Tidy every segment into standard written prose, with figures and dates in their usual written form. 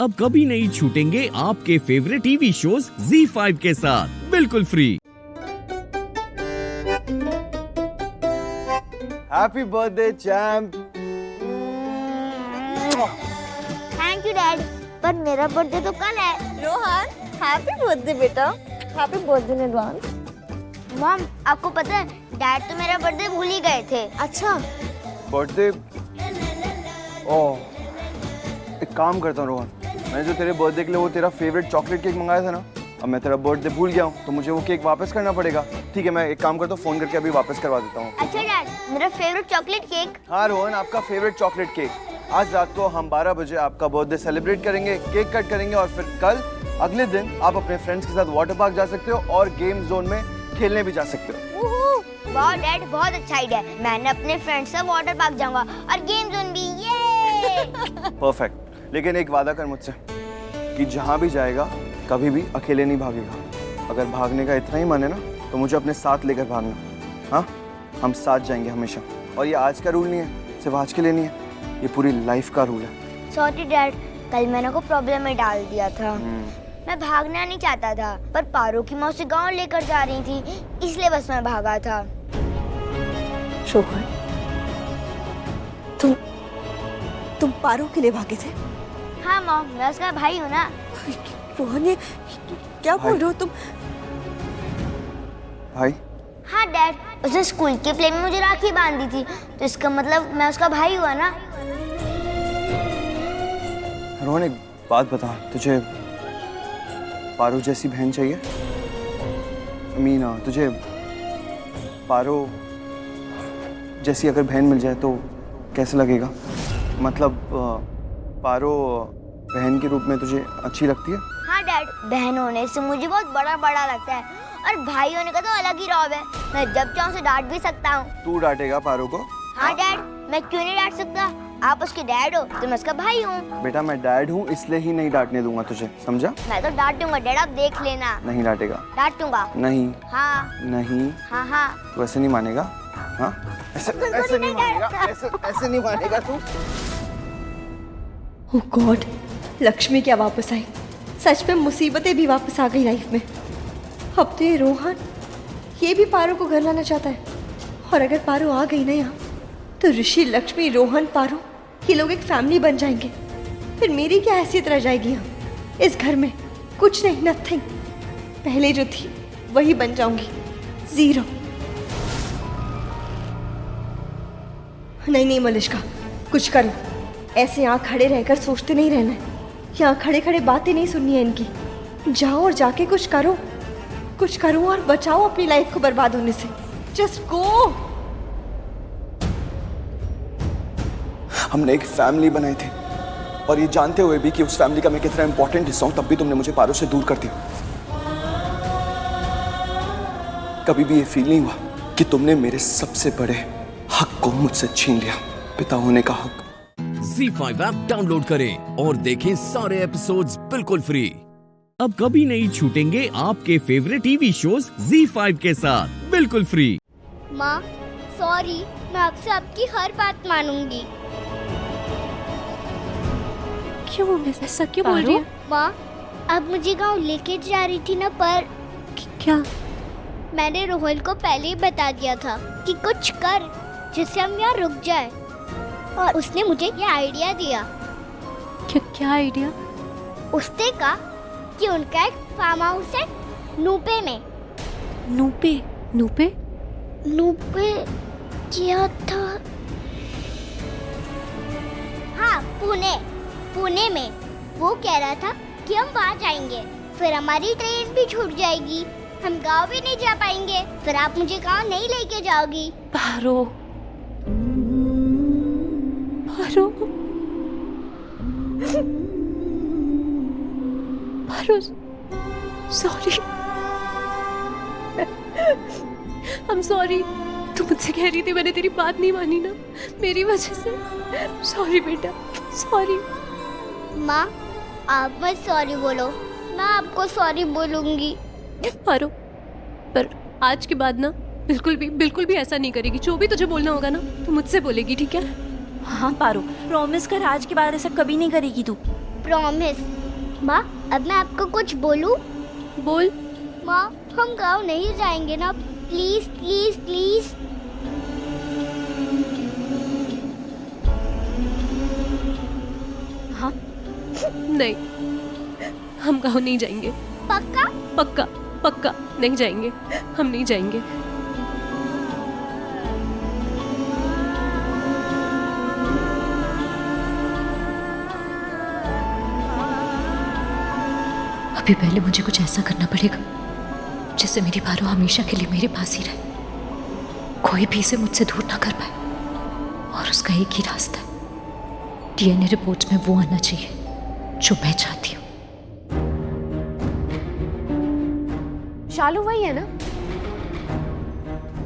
अब कभी नहीं छूटेंगे आपके फेवरेट टीवी शोज ZEE5 के साथ बिल्कुल free. Happy birthday champ. Thank you dad, पर मेरा बर्थडे तो कल है। रोहन, हैप्पी बर्थडे बेटा। Happy birthday in advance. Mom, आपको पता है डैड तो मेरा बर्थडे भूल ही गए थे। अच्छा, बर्थडे? ओह, एक काम करता हूँ रोहन, मैंने जो तेरे बर्थडे के लिए वो तेरा फेवरेट चॉकलेट केक मंगाया था ना, अब मैं तेरा बर्थडे भूल गया हूँ तो मुझे वो केक वापस करना पड़ेगा। ठीक है, मैं एक काम करता हूँ, फोन करके अभी वापस करवा देता हूँ। अच्छा डैड, मेरा फेवरेट चॉकलेट केक। हाँ रोहन, आपका फेवरेट चॉकलेट केक। आज रात को हम 12 बजे आपका बर्थडे सेलिब्रेट करेंगे, केक कट करेंगे और फिर कल अगले दिन आप अपने फ्रेंड्स के साथ वाटर पार्क जा सकते हो और गेम जोन में खेलने भी जा सकते हो। वाह डैड, बहुत अच्छा आइडिया है। मैंने अपने फ्रेंड्स से वाटर पार्क जाऊंगा और गेम जोन भी। ये परफेक्ट, लेकिन एक वादा कर मुझसे कि जहाँ भी जाएगा कभी भी अकेले नहीं भागेगा। अगर भागने का इतना ही मन है ना तो मुझे अपने साथ लेकर भागना। हाँ, हम साथ जाएंगे हमेशा। और ये आज का रूल नहीं है, सिर्फ आज के लिए नहीं है, ये पूरी लाइफ का रूल है। सॉरी डैड, कल मैंने को प्रॉब्लम में डाल दिया था। मैं भागना नहीं चाहता था, पर पारो की मौसी गांव लेकर जा रही थी, इसलिए बस मैं भागा था। रोहन, तुम पारो के लिए भागे थे? हाँ मॉम, मैं उसका भाई हूँ ना। रोहन, ये क्या बोल रहे हो तुम? भाई? हाँ डैड, उसने स्कूल के प्ले में मुझे राखी बांधी थी, तो इसका मतलब मैं उसका भाई हुआ ना। रोहन, एक बात बता, तुझे पारो जैसी बहन चाहिए? मीना, तुझे पारो जैसी अगर बहन मिल जाए तो कैसे लगेगा? मतलब पारो बहन के रूप में तुझे अच्छी लगती है? हाँ डैड, बहन होने से मुझे बहुत बड़ा बड़ा लगता है, और भाई होने का तो अलग ही रौब है। मैं जब चाहूँ उसे डांट भी सकता हूँ। तू डांटेगा पारो को? हाँ डैड, मैं क्यों नहीं डांट सकता? आप उसके डैड हो तो मैं उसका भाई हूँ। बेटा, मैं डैड हूँ इसलिए ही नहीं डांटने दूंगा तुझे, समझा? मैं तो डांट दूंगा डैड, आप देख लेना। नहीं डांटेगा? डांटूंगा। नहीं। हाँ नहीं। हाँ हाँ। तू ऐसे नहीं मानेगा? हाँ, ऐसे नहीं मानेगा, ऐसे नहीं मानेगा तू। ओह गॉड, लक्ष्मी क्या वापस आई। सच में मुसीबतें भी वापस आ गई लाइफ में। अब तो ये रोहन, ये भी पारो को घर लाना चाहता है। और अगर पारो आ गई ना यहाँ, तो ऋषि, लक्ष्मी, रोहन, पारो, ये लोग एक फैमिली बन जाएंगे। फिर मेरी क्या हैसियत रह जाएगी यहाँ इस घर में? कुछ नहीं, नथिंग। पहले जो थी वही बन जाऊंगी, जीरो। नहीं नहीं मलिष्का, कुछ करो। ऐसे यहाँ खड़े रहकर सोचते नहीं रहना है। यहाँ खड़े खड़े बातें नहीं सुननी है इनकी। जाओ और जाके कुछ करो और बचाओ अपनी लाइफ को बर्बाद होने से। Just go. हमने एक फैमिली बनाई थी और ये जानते हुए भी कि उस फैमिली का मैं कितना इंपॉर्टेंट हिस्सा हूं, तब भी तुमने मुझे पारो से दूर कर दिया। कभी भी ये फील नहीं हुआ कि तुमने मेरे सबसे बड़े हक को मुझसे छीन लिया, पिता होने का हक। ZEE5 ऐप डाउनलोड करें और देखें सारे एपिसोड्स बिल्कुल फ्री। अब कभी नहीं छूटेंगे आपके फेवरेट टीवी शोज ZEE5 के साथ बिल्कुल फ्री। माँ सॉरी, मैं आपसे आपकी हर बात मानूंगी। क्यों ऐसा क्यों बोल रही है? माँ, अब मुझे गांव लेके जा रही थी ना, पर क्या? मैंने रोहन को पहले ही बता दिया था कि कुछ कर जिससे हम यहाँ रुक जाए, और उसने मुझे ये आइडिया दिया। क्या आइडिया? उसने कहा कि उनका एक फार्म हाउस है नूपे में। नूपे क्या था? हाँ, पुणे में। वो कह रहा था कि हम वहाँ जाएंगे, फिर हमारी ट्रेन भी छूट जाएगी, हम गांव भी नहीं जा पाएंगे, फिर आप मुझे गांव नहीं लेके जाओगी। पारो, सॉरी। I'm sorry। तू मुझसे कह रही थी, मैंने तेरी बात नहीं मानी ना, मेरी वजह से। सॉरी बेटा, सॉरी। माँ, आप मत सॉरी बोलो, मैं आपको सॉरी बोलूंगी। पारो, पर आज के बाद ना बिल्कुल भी ऐसा नहीं करेगी। जो भी तुझे बोलना होगा ना, तू मुझसे बोलेगी, ठीक है? हाँ पारो, प्रॉमिस कर आज के बाद ऐसा कभी नहीं करेगी तू। प्रॉमिस। माँ, अब मैं आपको कुछ बोलूँ? बोल। माँ, हम गाँव नहीं जाएंगे ना, प्लीज प्लीज प्लीज। हाँ, नहीं, हम गाँव नहीं जाएंगे। पक्का? पक्का पक्का नहीं जाएंगे, हम नहीं जाएंगे। अभी पहले मुझे कुछ ऐसा करना पड़ेगा जिससे मेरी पारो हमेशा के लिए मेरे पास ही रहे, कोई भी इसे मुझसे दूर ना कर पाए। और उसका एक ही रास्ता है, डीएनए रिपोर्ट में वो आना चाहिए जो मैं चाहती हूँ। शालू वही है ना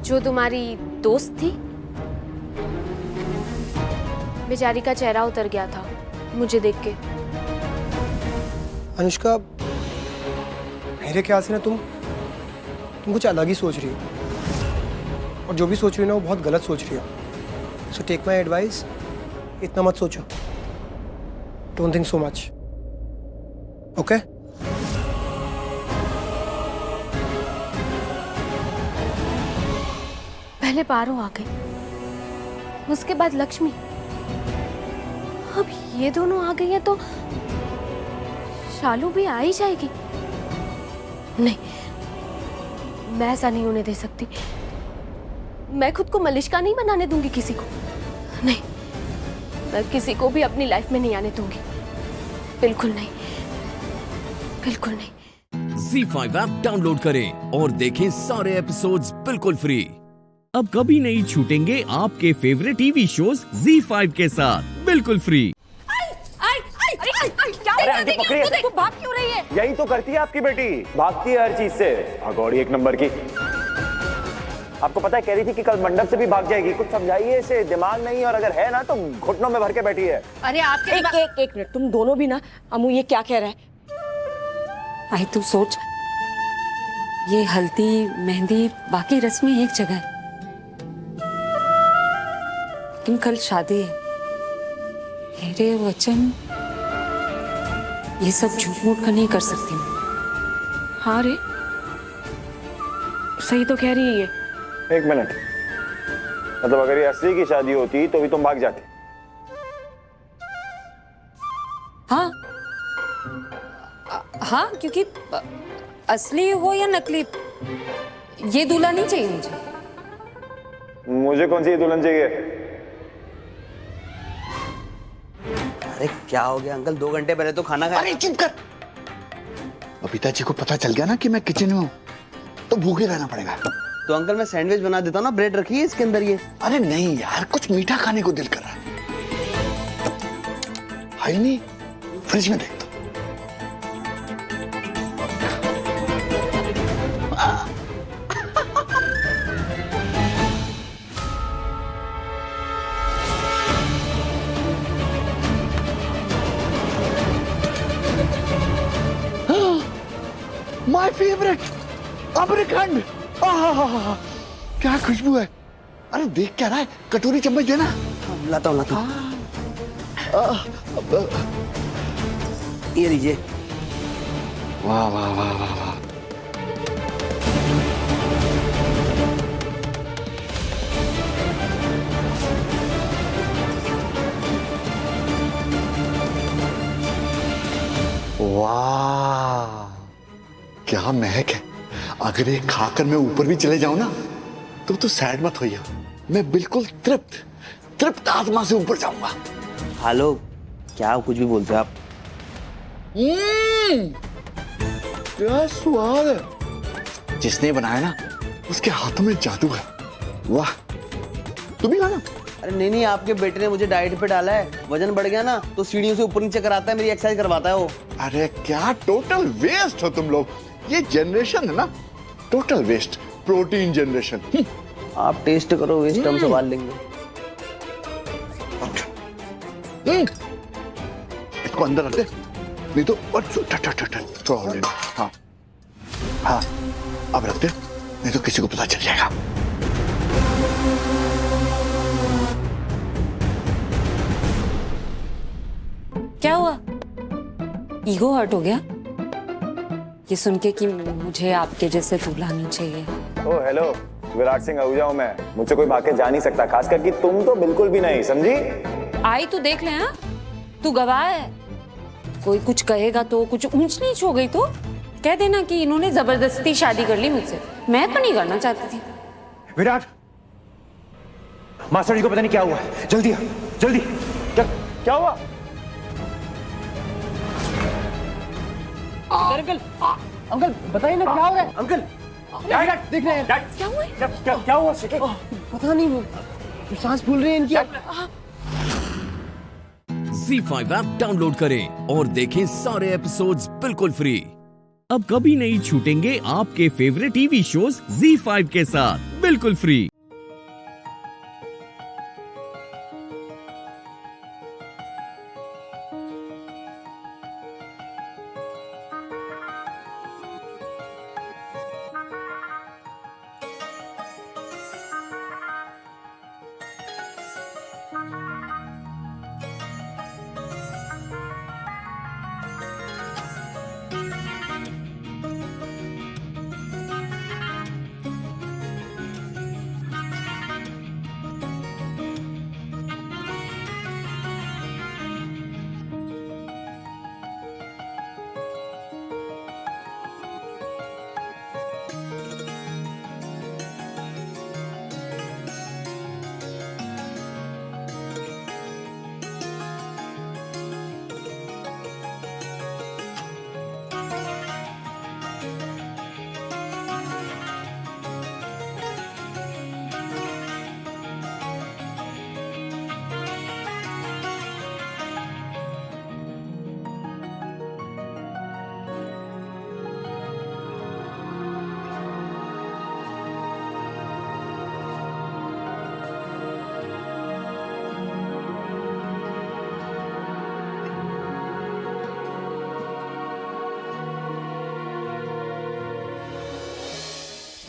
जो तुम्हारी दोस्त थी? बेचारी का चेहरा उतर गया था मुझे देख के। अनुष्का, मेरे ख्याल से ना तुम कुछ अलग ही सोच रही हो, और जो भी सोच रही हो ना वो बहुत गलत सोच रही हो। सो टेक माई एडवाइस, इतना मत सोचो। Don't think so much, okay? पहले पारो आ गई, उसके बाद लक्ष्मी, अब ये दोनों आ गई हैं तो शालू भी आ ही जाएगी। नहीं, मैं ऐसा नहीं होने दे सकती। मैं खुद को मलिश्का नहीं बनाने दूंगी किसी को। नहीं, मैं किसी को भी अपनी लाइफ में नहीं आने दूंगी। बिल्कुल नहीं, बिल्कुल नहीं। ZEE5 ऐप डाउनलोड करें और देखें सारे एपिसोड्स बिल्कुल फ्री। अब कभी नहीं छूटेंगे आपके फेवरेट टीवी शोज ZEE5 के साथ बिल्कुल फ्री। अरे आंटी पकड़िए, वो भाग क्यों रही है? यही तो करती है आपकी बेटी, भागती है हर चीज से, भगौड़ी एक नंबर की। आपको पता है, कह रही थी कि कल मंडप से भी भाग जाएगी। कुछ समझाइए इसे, दिमाग नहीं, और अगर है ना तो घुटनों में भर के बैठी है। अरे आपके एक मिनट, तुम दोनों भी ना। अमू ये क्या कह रहा है? भाई तू सोच, ये हल्दी मेहंदी बाकी रस्में एक जगह है, लेकिन कल शादी है। मेरे वचन ये सब झूठ मूठ का नहीं कर सकती मैं। हाँ रे, सही तो कह रही है ये। एक मिनट, मतलब अगर ये असली की शादी होती तो भी तुम भाग जाते? हाँ हाँ, क्योंकि असली हो या नकली, ये दूल्हा नहीं चाहिए मुझे। मुझे कौन सी दुल्हन चाहिए? अरे क्या हो गया अंकल, 2 घंटे पहले तो खाना खाया। अरे चुप कर। बबीता जी को पता चल गया ना कि मैं किचन में हूँ, तो भूखे रहना पड़ेगा। तो अंकल मैं सैंडविच बना देता हूँ ना, ब्रेड रखी है इसके अंदर ये। अरे नहीं यार, कुछ मीठा खाने को दिल कर रहा है। है नहीं, फ्रिज में देख दो। माय फेवरेट अमरखंड, क्या खुशबू है। अरे देख क्या रहा है, कटोरी चम्मच देना। लाता हूँ ये लीजिए। वाह वाह वाह वाह वाह। वाह क्या महक है। अगर ये खाकर मैं ऊपर भी चले जाऊं ना तो सैड मत होइए, मैं बिल्कुल तृप्त आत्मा से ऊपर जाऊंगा। हेलो, क्या कुछ भी बोलते हो आप? क्या स्वाद है। जिसने बनाया ना उसके हाथों में जादू है। वाह, तू भी खाना। अरे नहीं नहीं, आपके बेटे ने मुझे डाइट पे डाला है, वजन बढ़ गया ना तो सीढ़ियों से ऊपर नीचे कराता है, मेरी एक्सरसाइज करवाता है वो। अरे क्या टोटल वेस्ट हो तुम लोग। ये जनरेशन है ना, टोटल वेस्ट, प्रोटीन जनरेशन। आप टेस्ट करो, वेस्ट हम सवाल लेंगे। इसको अंदर रख दे, नहीं तो थोड़ा और लेना। हाँ हाँ, अब रख दे, नहीं तो किसी को पता चल जाएगा। क्या हुआ? ईगो हर्ट हो गया ये सुन के कि मुझे आपके जैसे दूल्हा नहीं चाहिए। ओ हेलो, विराट सिंह आहूजा हूं मैं, मुझसे कोई भाग के जा नहीं सकता, खासकर कि तुम तो बिल्कुल भी नहीं, समझी? आई तू देख ले, हाँ तू गवाह है। कोई कुछ कहेगा तो, कुछ ऊंच नीच हो गई तो कह देना कि इन्होंने जबरदस्ती शादी कर ली मुझसे, मैं तो नहीं करना चाहती थी। विराट, मास्टर जी को पता नहीं क्या हुआ है, जल्दी आ, जल्दी। क्या हुआ? अंकल अंकल बताइए ना क्या हो रहा है। अंकल देख रहे हैं क्या हुआ? क्या हुआ? पता नहीं, सांस फूल रही है इनकी। ZEE5 ऐप डाउनलोड करें और देखें सारे एपिसोड्स बिल्कुल फ्री। अब कभी नहीं छूटेंगे आपके फेवरेट टीवी शोज ZEE5 के साथ बिल्कुल फ्री।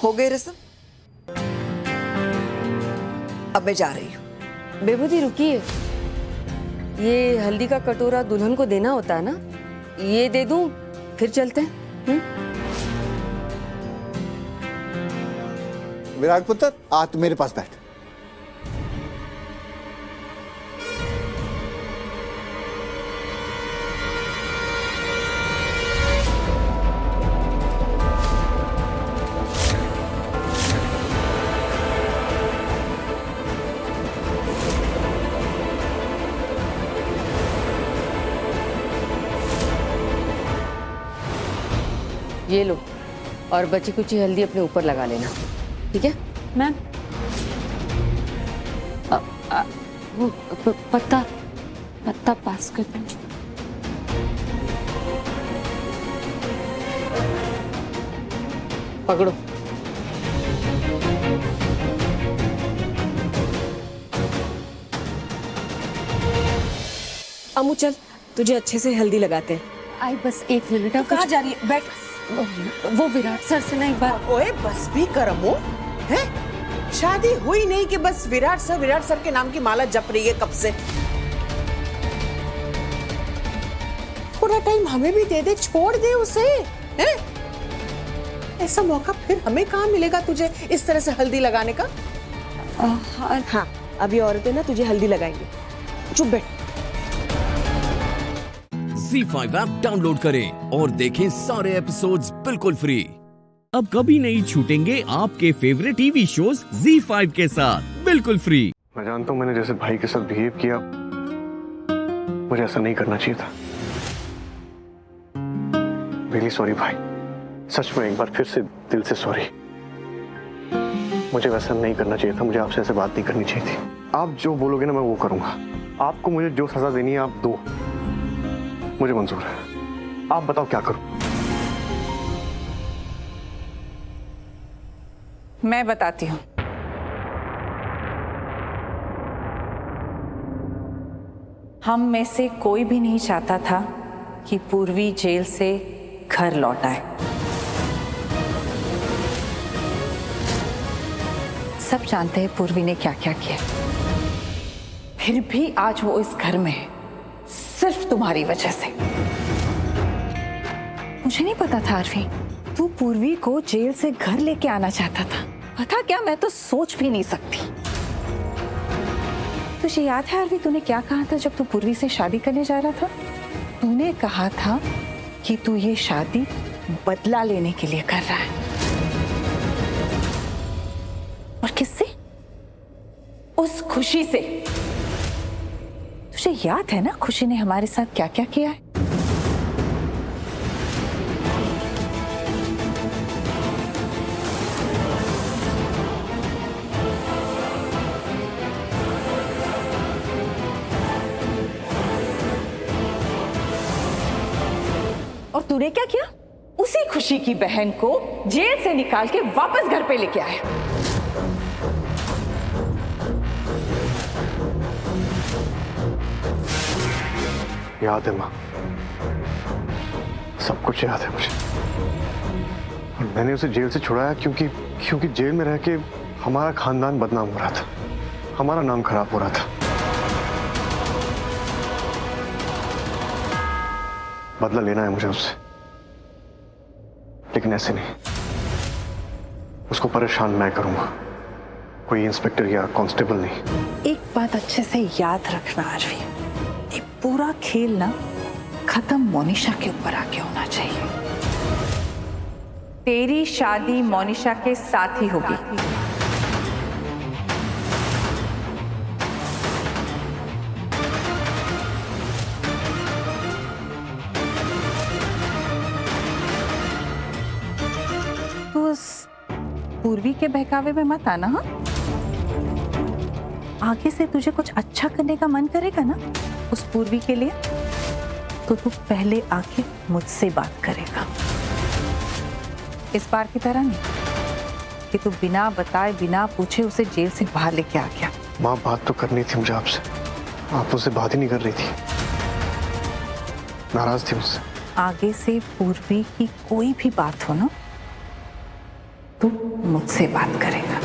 हो गई रस्म, अब मैं जा रही हूँ। बेबूदी रुकिए, ये हल्दी का कटोरा दुल्हन को देना होता है ना, ये दे दूं फिर चलते हैं। विराट पुत्र आ, तू मेरे पास बैठ। ये लो, और बची कुची हल्दी अपने ऊपर लगा लेना, ठीक है मैम? वो पत्ता पास कर दो। पकड़ो। अमू चल, तुझे अच्छे से हल्दी लगाते हैं। आई बस एक मिनट। अब कहाँ जा रही है? बैठ। वो विराट सर से ना एक बार। ओए बस भी कर अमू, हैं? शादी हुई नहीं कि बस विराट सर के नाम की माला जप रही है कब से। थोड़ा टाइम हमें भी दे दे, छोड़ दे उसे, हैं? ऐसा मौका फिर हमें कहाँ मिलेगा तुझे इस तरह से हल्दी लगाने का? हाँ, अभी औरतें ना तुझे हल्दी लगाएंगे, चुप बैठ। ZEE5 ऐप डाउनलोड करें और देखें सारे एपिसोड्स बिल्कुल फ्री। अब कभी नहीं छूटेंगे आपके फेवरेट टीवी शोज ZEE5 के साथ बिल्कुल फ्री। मैं जानता हूँ मैंने जैसे भाई के साथ बिहेव किया, मुझे ऐसा नहीं करना चाहिए था। रियली सॉरी भाई, सच में एक बार फिर से दिल से सॉरी। मुझे वैसा नहीं करना चाहिए था, मुझे आपसे ऐसे बात नहीं करनी चाहिए थी। आप जो बोलोगे ना मैं वो करूंगा। आपको मुझे जो सजा देनी है आप दो, मुझे मंजूर है। आप बताओ क्या करूं? मैं बताती हूँ। हम में से कोई भी नहीं चाहता था कि पूर्वी जेल से घर लौट आए। सब जानते हैं पूर्वी ने क्या क्या किया, फिर भी आज वो इस घर में है, सिर्फ तुम्हारी वजह से। मुझे नहीं पता था आरवी, तू पूर्वी को जेल से घर लेके आना चाहता था। पता क्या, मैं तो सोच भी नहीं सकती। तुझे याद है आरवी, तूने क्या कहा था जब तू पूर्वी से शादी करने जा रहा था? तूने कहा था कि तू ये शादी बदला लेने के लिए कर रहा है। और किससे? उस खुशी से। तुझे याद है ना खुशी ने हमारे साथ क्या क्या किया है? और तूने क्या किया? उसी खुशी की बहन को जेल से निकाल के वापस घर पे लेके आया। याद है माँ, सब कुछ याद है मुझे। और मैंने उसे जेल से छुड़ाया क्योंकि जेल में रह के हमारा खानदान बदनाम हो रहा था, हमारा नाम खराब हो रहा था। बदला लेना है मुझे उससे, लेकिन ऐसे नहीं। उसको परेशान मैं करूंगा, कोई इंस्पेक्टर या कांस्टेबल नहीं। एक बात अच्छे से याद रखना आरवी, ये पूरा खेल ना खत्म मोनिशा के ऊपर आके होना चाहिए। तेरी शादी मोनिशा के साथ ही होगी। तू उस पूर्वी के बहकावे में मत आना। हाँ, आगे से तुझे कुछ अच्छा करने का मन करेगा ना उस पूर्वी के लिए, तो तू पहले आके मुझसे बात करेगा। इस बार की तरह नहीं कि तू बिना बताए बिना पूछे उसे जेल से बाहर लेके आ गया। माँ, बात तो करनी थी मुझे आपसे, आप मुझसे बात ही नहीं कर रही थी, नाराज थी मुझसे। आगे से पूर्वी की कोई भी बात हो ना, तू मुझसे बात करेगा।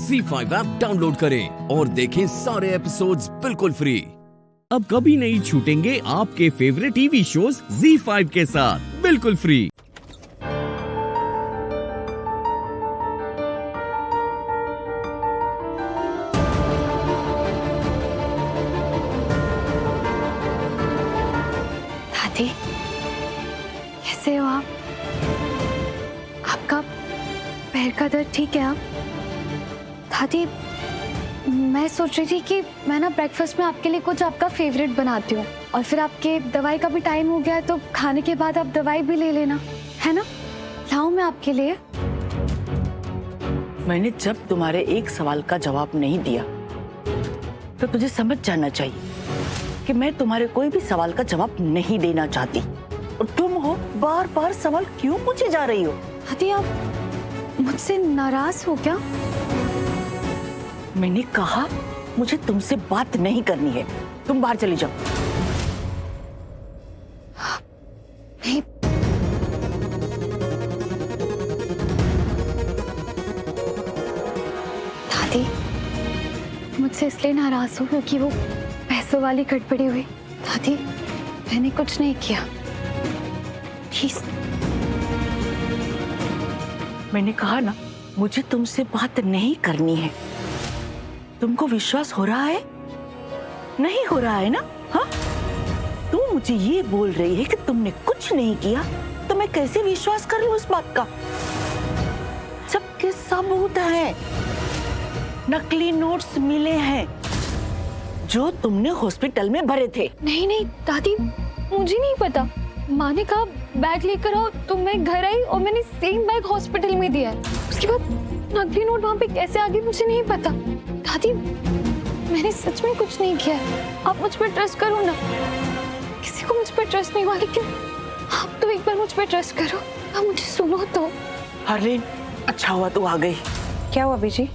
ZEE5 ऐप डाउनलोड करें और देखें सारे एपिसोड्स बिल्कुल फ्री। अब कभी नहीं छूटेंगे आपके फेवरेट टीवी शोज ZEE5 के साथ बिल्कुल फ्री। दादी, कैसे हो आप? आपका पैर का दर्द ठीक है? आप दादी, मैं सोच रही थी कि मैं ना ब्रेकफास्ट में आपके लिए कुछ आपका फेवरेट बनाती हूँ, और फिर आपके दवाई का भी टाइम हो गया है, तो खाने के बाद आप दवाई भी ले लेना, है ना? लाऊं मैं आपके लिए? मैंने जब तुम्हारे एक सवाल का जवाब नहीं दिया तो तुझे समझ जाना चाहिए कि मैं तुम्हारे कोई भी सवाल का जवाब नहीं देना चाहती। और तुम हो बार बार सवाल क्यों पूछे जा रही हो? दादी, आप मुझसे नाराज हो क्या? मैंने कहा मुझे तुमसे बात नहीं करनी है, तुम बाहर चली जाओ। नहीं, दादी, मुझसे इसलिए नाराज हो क्योंकि वो पैसों वाली गड़बड़ी हुई। दादी, मैंने कुछ नहीं किया, प्लीज। मैंने कहा ना मुझे तुमसे बात नहीं करनी है। तुमको विश्वास हो रहा है? नहीं हो रहा है ना? हाँ, तुम मुझे ये बोल रही है कि तुमने कुछ नहीं किया, तो मैं कैसे विश्वास कर लूं इस बात का? सबके सबूत हैं, नकली नोट्स मिले हैं जो तुमने हॉस्पिटल में भरे थे। नहीं नहीं दादी, मुझे नहीं पता। माँ ने कहा बैग लेकर आओ, तो मैं घर आई और मैंने सेम बैग हॉस्पिटल में दिया है। उसके बाद नकली नोट वहाँ पे कैसे आ गए मुझे नहीं पता। दादी, मैंने सच में कुछ नहीं किया है, आप मुझ पर ट्रस्ट करो ना। किसी को मुझ पर ट्रस्ट नहीं हुआ, लेकिन आप तो एक बार मुझ पर ट्रस्ट करो, अब मुझे सुनो तो। हरलीन, अच्छा हुआ तू आ गई। क्या हुआ बीजी,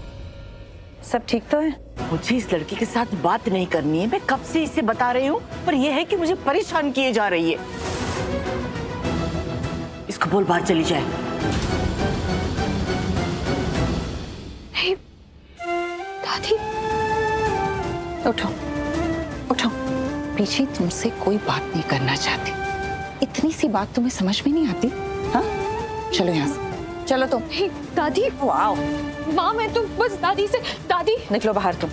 सब ठीक तो है? मुझे इस लड़की के साथ बात नहीं करनी है, मैं कब से इसे बता रही हूँ, पर यह है कि मुझे परेशान किए जा रही है। इसको बोल बाहर चली जाए। नहीं दादी, उठो उठो। बीजी तुमसे कोई बात नहीं करना चाहती, इतनी सी बात तुम्हें समझ में नहीं आती? हाँ चलो यहाँ से, चलो तुम। नहीं दादी, वाओ माँ मैं तो बस दादी से, दादी निकलो बाहर तुम।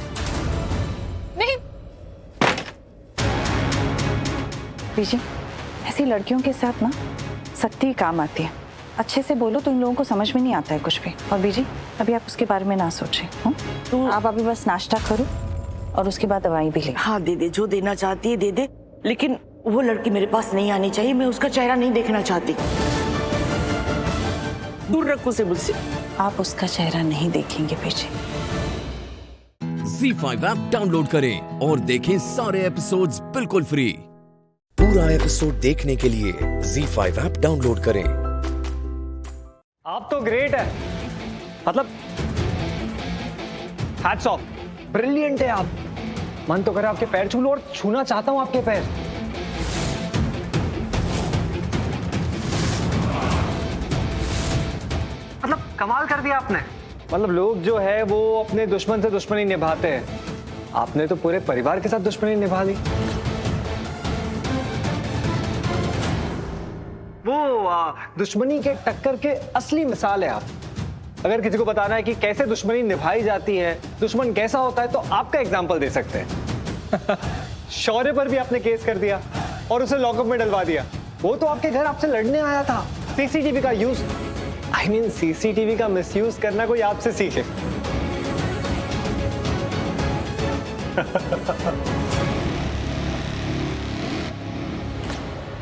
नहीं। बीजी ऐसी लड़कियों के साथ ना सख्ती ही काम आती है, अच्छे से बोलो तो इन लोगों को समझ में नहीं आता है कुछ भी। और बीजी अभी आप उसके बारे में ना सोचें, तो आप अभी बस नाश्ता करो और उसके बाद दवाई भी ले। हाँ दे दे, जो देना चाहती है दे दे, लेकिन वो लड़की मेरे पास नहीं आनी चाहिए, मैं उसका चेहरा नहीं देखना चाहती। दूर रखो उसे मुझसे। आप उसका चेहरा नहीं देखेंगे बीजी। ZEE5 ऐप डाउनलोड करें और देखें सारे एपिसोड्स बिल्कुल फ्री। पूरा एपिसोड देखने के लिए ZEE5 ऐप डाउनलोड करें। आप तो ग्रेट है, मतलब हैट्स ऑफ, ब्रिलियंट है आप। मन तो करे आपके पैर छू लो, और छूना चाहता हूं आपके पैर। मतलब कमाल कर दिया आपने। मतलब लोग जो है वो अपने दुश्मन से दुश्मनी निभाते हैं, आपने तो पूरे परिवार के साथ दुश्मनी निभा ली। वो दुश्मनी के टक्कर के असली मिसाल है आप। अगर किसी को बताना है कि कैसे दुश्मनी निभाई जाती है, दुश्मन कैसा होता है, तो आपका एग्जाम्पल दे सकते हैं। शौर्य पर भी आपने केस कर दिया और उसे लॉकअप में डलवा दिया। वो तो आपके घर आपसे लड़ने आया था। सीसीटीवी का यूज, आई मीन सीसीटीवी का मिसयूज करना कोई आपसे सीखे।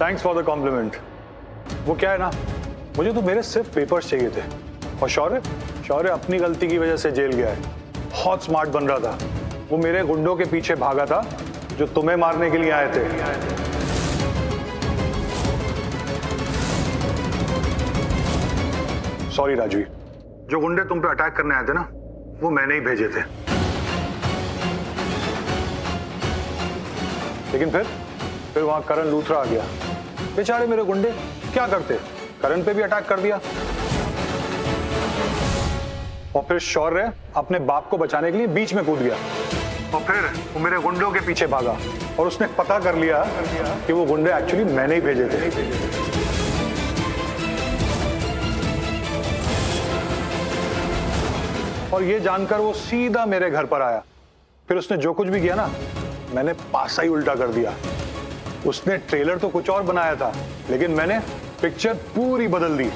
Thanks for the compliment. वो क्या है ना, मुझे तो मेरे सिर्फ पेपर्स चाहिए थे। और शौर्य अपनी गलती की वजह से जेल गया है। बहुत स्मार्ट बन रहा था। वो मेरे गुंडों के पीछे भागा था जो तुम्हें मारने के लिए आए थे। सॉरी राजवीर, जो गुंडे तुम पे अटैक करने आए थे ना, वो मैंने ही भेजे थे। लेकिन फिर वहां करण लूथरा आ गया। बेचारे मेरे गुंडे क्या करते, करण पे भी अटैक कर दिया। और फिर शौर्य अपने बाप को बचाने के लिए बीच में कूद गया। और फिर वो मेरे गुंडों के पीछे भागा और उसने पता कर लिया कि वो गुंडे एक्चुअली मैंने ही भेजे थे। और ये जानकर वो सीधा मेरे घर पर आया। फिर उसने जो कुछ भी किया ना, मैंने पासा ही उल्टा कर दिया। उसने ट्रेलर तो कुछ और बनाया था, लेकिन मैंने पिक्चर पूरी बदल दी।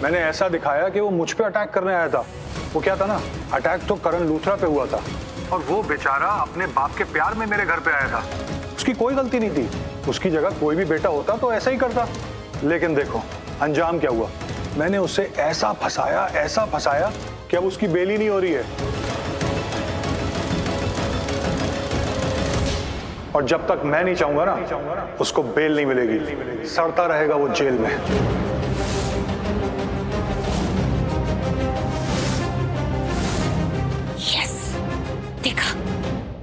मैंने ऐसा दिखाया कि वो मुझ पे अटैक करने आया था। वो क्या था ना, अटैक तो करण लूथरा पे हुआ था और वो बेचारा अपने बाप के प्यार में मेरे घर पे आया था। उसकी कोई गलती नहीं थी। उसकी जगह कोई भी बेटा होता तो ऐसा ही करता। लेकिन देखो अंजाम क्या हुआ। मैंने उसे ऐसा फंसाया कि अब उसकी बेल ही नहीं हो रही है। और जब तक मैं नहीं चाहूंगा ना, उसको बेल नहीं मिलेगी। सड़ता रहेगा वो जेल में। यस, देखा,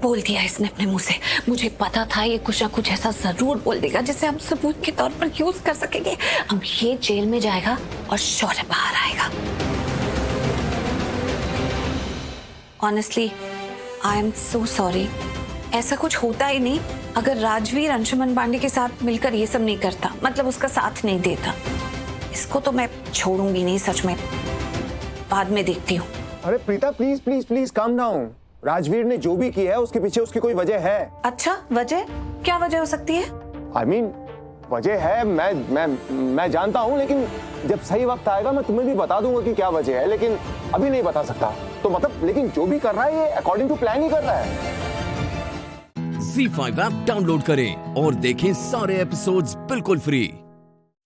बोल दिया इसने अपने मुंह से। मुझे पता था ये कुछ ना कुछ ऐसा जरूर बोल देगा जिसे हम सबूत के तौर पर यूज कर सकेंगे। अब ये जेल में जाएगा और शौर्य बाहर आएगा। Honestly I am so sorry. ऐसा कुछ होता ही नहीं अगर राजवीर अंशुमन पांडे के साथ मिलकर ये सब नहीं करता, मतलब उसका साथ नहीं देता। इसको तो मैं छोड़ूंगी नहीं, सच में। बाद में देखती हूँ। अरे Preeta please please please calm down. Rajveer ने जो भी किया है उसके पीछे उसकी कोई वजह है। अच्छा, वजह? क्या वजह हो सकती है? आई मीन वजह है, मैं जानता हूँ, लेकिन जब सही वक्त आएगा मैं तुम्हें भी बता दूंगा कि क्या वजह है, लेकिन अभी नहीं बता सकता। तो मतलब लेकिन जो भी कर रहा है ये अकॉर्डिंग टू प्लान ही कर रहा है। ZEE5 ऐप डाउनलोड करें और देखें सारे एपिसोड्स बिल्कुल फ्री।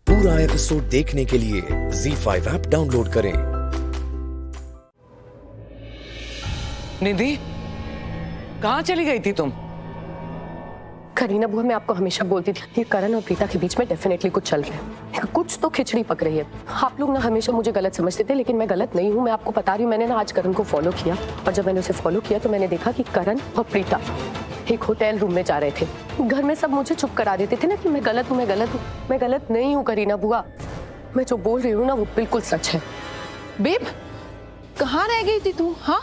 पूरा एपिसोड देखने के लिए ZEE5 ऐप डाउनलोड करें। निधि, कहाँ चली गई थी तुम? करीना बुआ, मैं आपको हमेशा बोलती थी ये करण और प्रीता के बीच में डेफिनेटली कुछ चल रहा है, कुछ तो खिचड़ी पक रही है। आप लोग ना हमेशा मुझे गलत समझते थे, लेकिन मैं गलत नहीं हूँ। मैं आपको बता रही हूँ, मैंने ना आज करण को फॉलो किया, और जब मैंने उसे फॉलो किया तो मैंने देखा कि करण और प्रीता एक होटल रूम में जा रहे थे। घर में सब मुझे चुप करा देते थे ना कि मैं गलत हूँ, मैं गलत हूँ। मैं गलत नहीं हूँ करीना बुआ, मैं जो बोल रही हूँ ना वो बिल्कुल सच है। बेब, कहाँ रह गई थी तू? हाँ,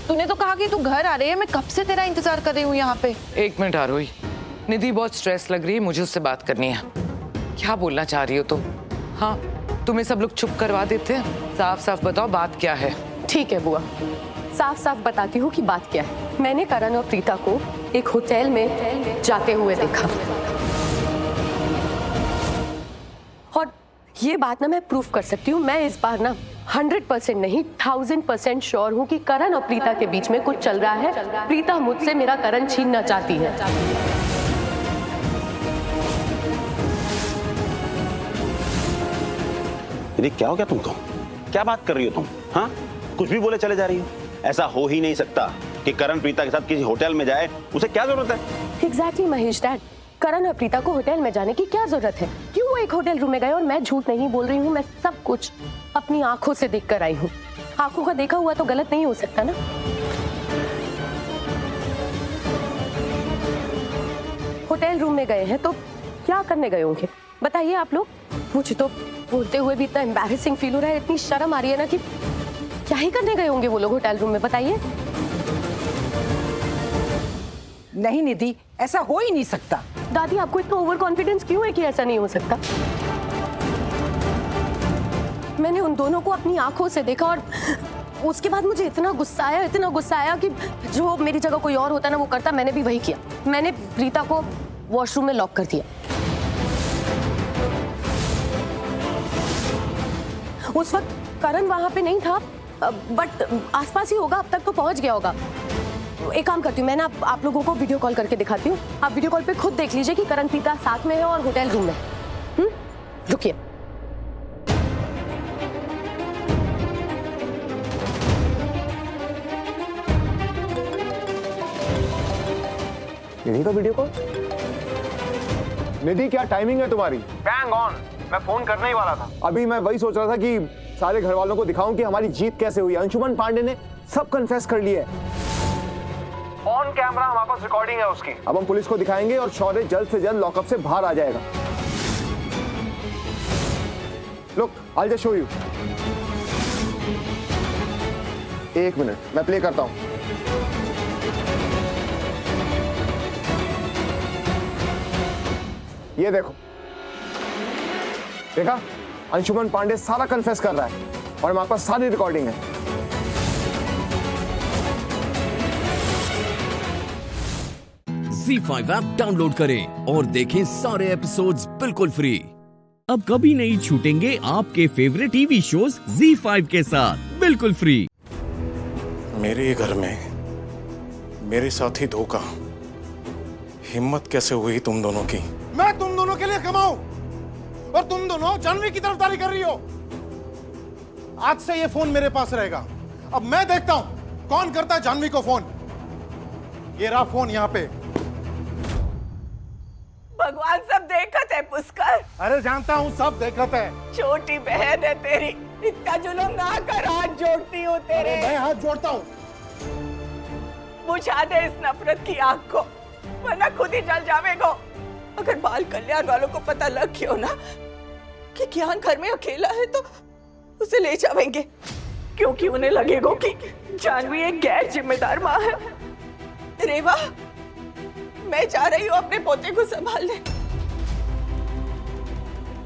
तूने तो कहा कि तू घर आ रही है, मैं कब से तेरा इंतजार कर रही हूँ यहाँ पे। एक मिनट आरोही, निधि बहुत स्ट्रेस लग रही है, मुझे उससे बात करनी है। क्या बोलना चाह रही हो तुम? हाँ, तुम्हें सब लोग चुप करवा देते हैं, साफ साफ बताओ बात क्या है। ठीक है बुआ, साफ साफ बताती हूँ कि बात क्या है। मैंने करण और प्रीता को एक होटल में जाते हुए देखा, और ये बात ना मैं प्रूफ कर सकती हूँ। मैं इस बार ना 100% नहीं 1000% श्योर हूँ कि करण और प्रीता के बीच में कुछ चल रहा है। प्रीता मुझसे मेरा करण छीनना चाहती है। ये क्या हो गया तुमको? क्या बात कर रही हो तुम? हाँ, कुछ भी बोले चले जा रही हो। ऐसा हो ही नहीं सकता कि करण प्रीता के साथ किसी होटल में जाए, उसे क्या जरूरत है? एग्जैक्टली महेश डैड, करण और प्रीता को होटल में जाने की क्या जरूरत है? क्यों वो एक होटल रूम में गए? और मैं झूठ नहीं बोल रही हूँ, मैं सब कुछ अपनी आंखों से देख कर आई हूँ। आंखों का देखा हुआ तो गलत नहीं हो सकता ना। होटल रूम में गए हैं तो क्या करने गए होंगे बताइए आप लोग। मुझे तो बोलते हुए भी इतना एम्बैरेसिंग फील हो रहा है, इतनी शर्म आ रही है ना कि क्या ही करने गए होंगे वो लोग होटल रूम में, बताइए। नहीं निधि, ऐसा हो ही नहीं सकता। दादी, आपको इतना ओवर कॉन्फिडेंस क्यों है कि ऐसा नहीं हो सकता? मैंने उन दोनों को अपनी आंखों से देखा, और उसके बाद मुझे इतना गुस्सा आया कि जो मेरी जगह कोई और होता ना वो करता, मैंने भी वही किया। मैंने प्रीता को वॉशरूम में लॉक कर दिया। उस वक्त करण वहां पे नहीं था, बट आसपास ही होगा, अब तक तो पहुंच गया होगा। एक काम करती हूँ, मैं ना आप लोगों को वीडियो कॉल करके दिखाती हूँ। आप वीडियो कॉल पे खुद देख लीजिए कि करण प्रीता साथ में है और होटल रूम में। रुकिए। निधि का वीडियो कॉल? निधि, क्या टाइमिंग है तुम्हारी? बैंग ऑन, मैं फोन करने ही वाला था। अभी मैं वही सोच रहा था कि सारे घर वालों को दिखाऊं कि हमारी जीत कैसे हुई। अंशुमन पांडे ने सब कन्फेस कर लिया है। ऑन कैमरा हमारे पास रिकॉर्डिंग है उसकी। अब हम पुलिस को दिखाएंगे और शौर्य जल्द से जल्द लॉकअप से बाहर आ जाएगा। Look, I'll just show you। एक मिनट, मैं प्ले करता हूं। ये देखो, देखा? अंशुमन पांडे सारा कन्फेस कर रहा है और हमारे पास सारी रिकॉर्डिंग है। ZEE5 ऐप डाउनलोड करें और देखें सारे एपिसोड्स बिल्कुल फ्री। अब कभी नहीं छूटेंगे आपके फेवरेट टीवी शोज ZEE5 के साथ बिल्कुल फ्री। मेरे घर में मेरे साथ ही धोखा, हिम्मत कैसे हुई तुम दोनों की? मैं तुम दोनों के लिए कमाऊं और तुम दोनों जानवी की तरफदारी कर रही हो। आज से ये फोन मेरे पास रहेगा। अब मैं देखता हूं कौन करता है जानवी को फोन। ये रहा फोन यहाँ पे। भगवान सब देखत है पुष्कर। अरे जानता हूँ सब देखत है। छोटी बहन है तेरी, इतना जुल्म ना कर, हाथ जोड़ती हूँ तेरे। मैं हाथ जोड़ता हूँ। बुझा दे इस नफरत की आग को, वरना खुद ही जल जावेगो। अगर बाल कल्याण वालों को पता लग गया ना कि ज्ञान घर में अकेला है तो उसे ले जाएंगे, क्योंकि उन्हें लगेगा कि जानवी एक गैर जिम्मेदार माँ है। रेवा, मैं जा रही हूँ अपने पोते को संभालने।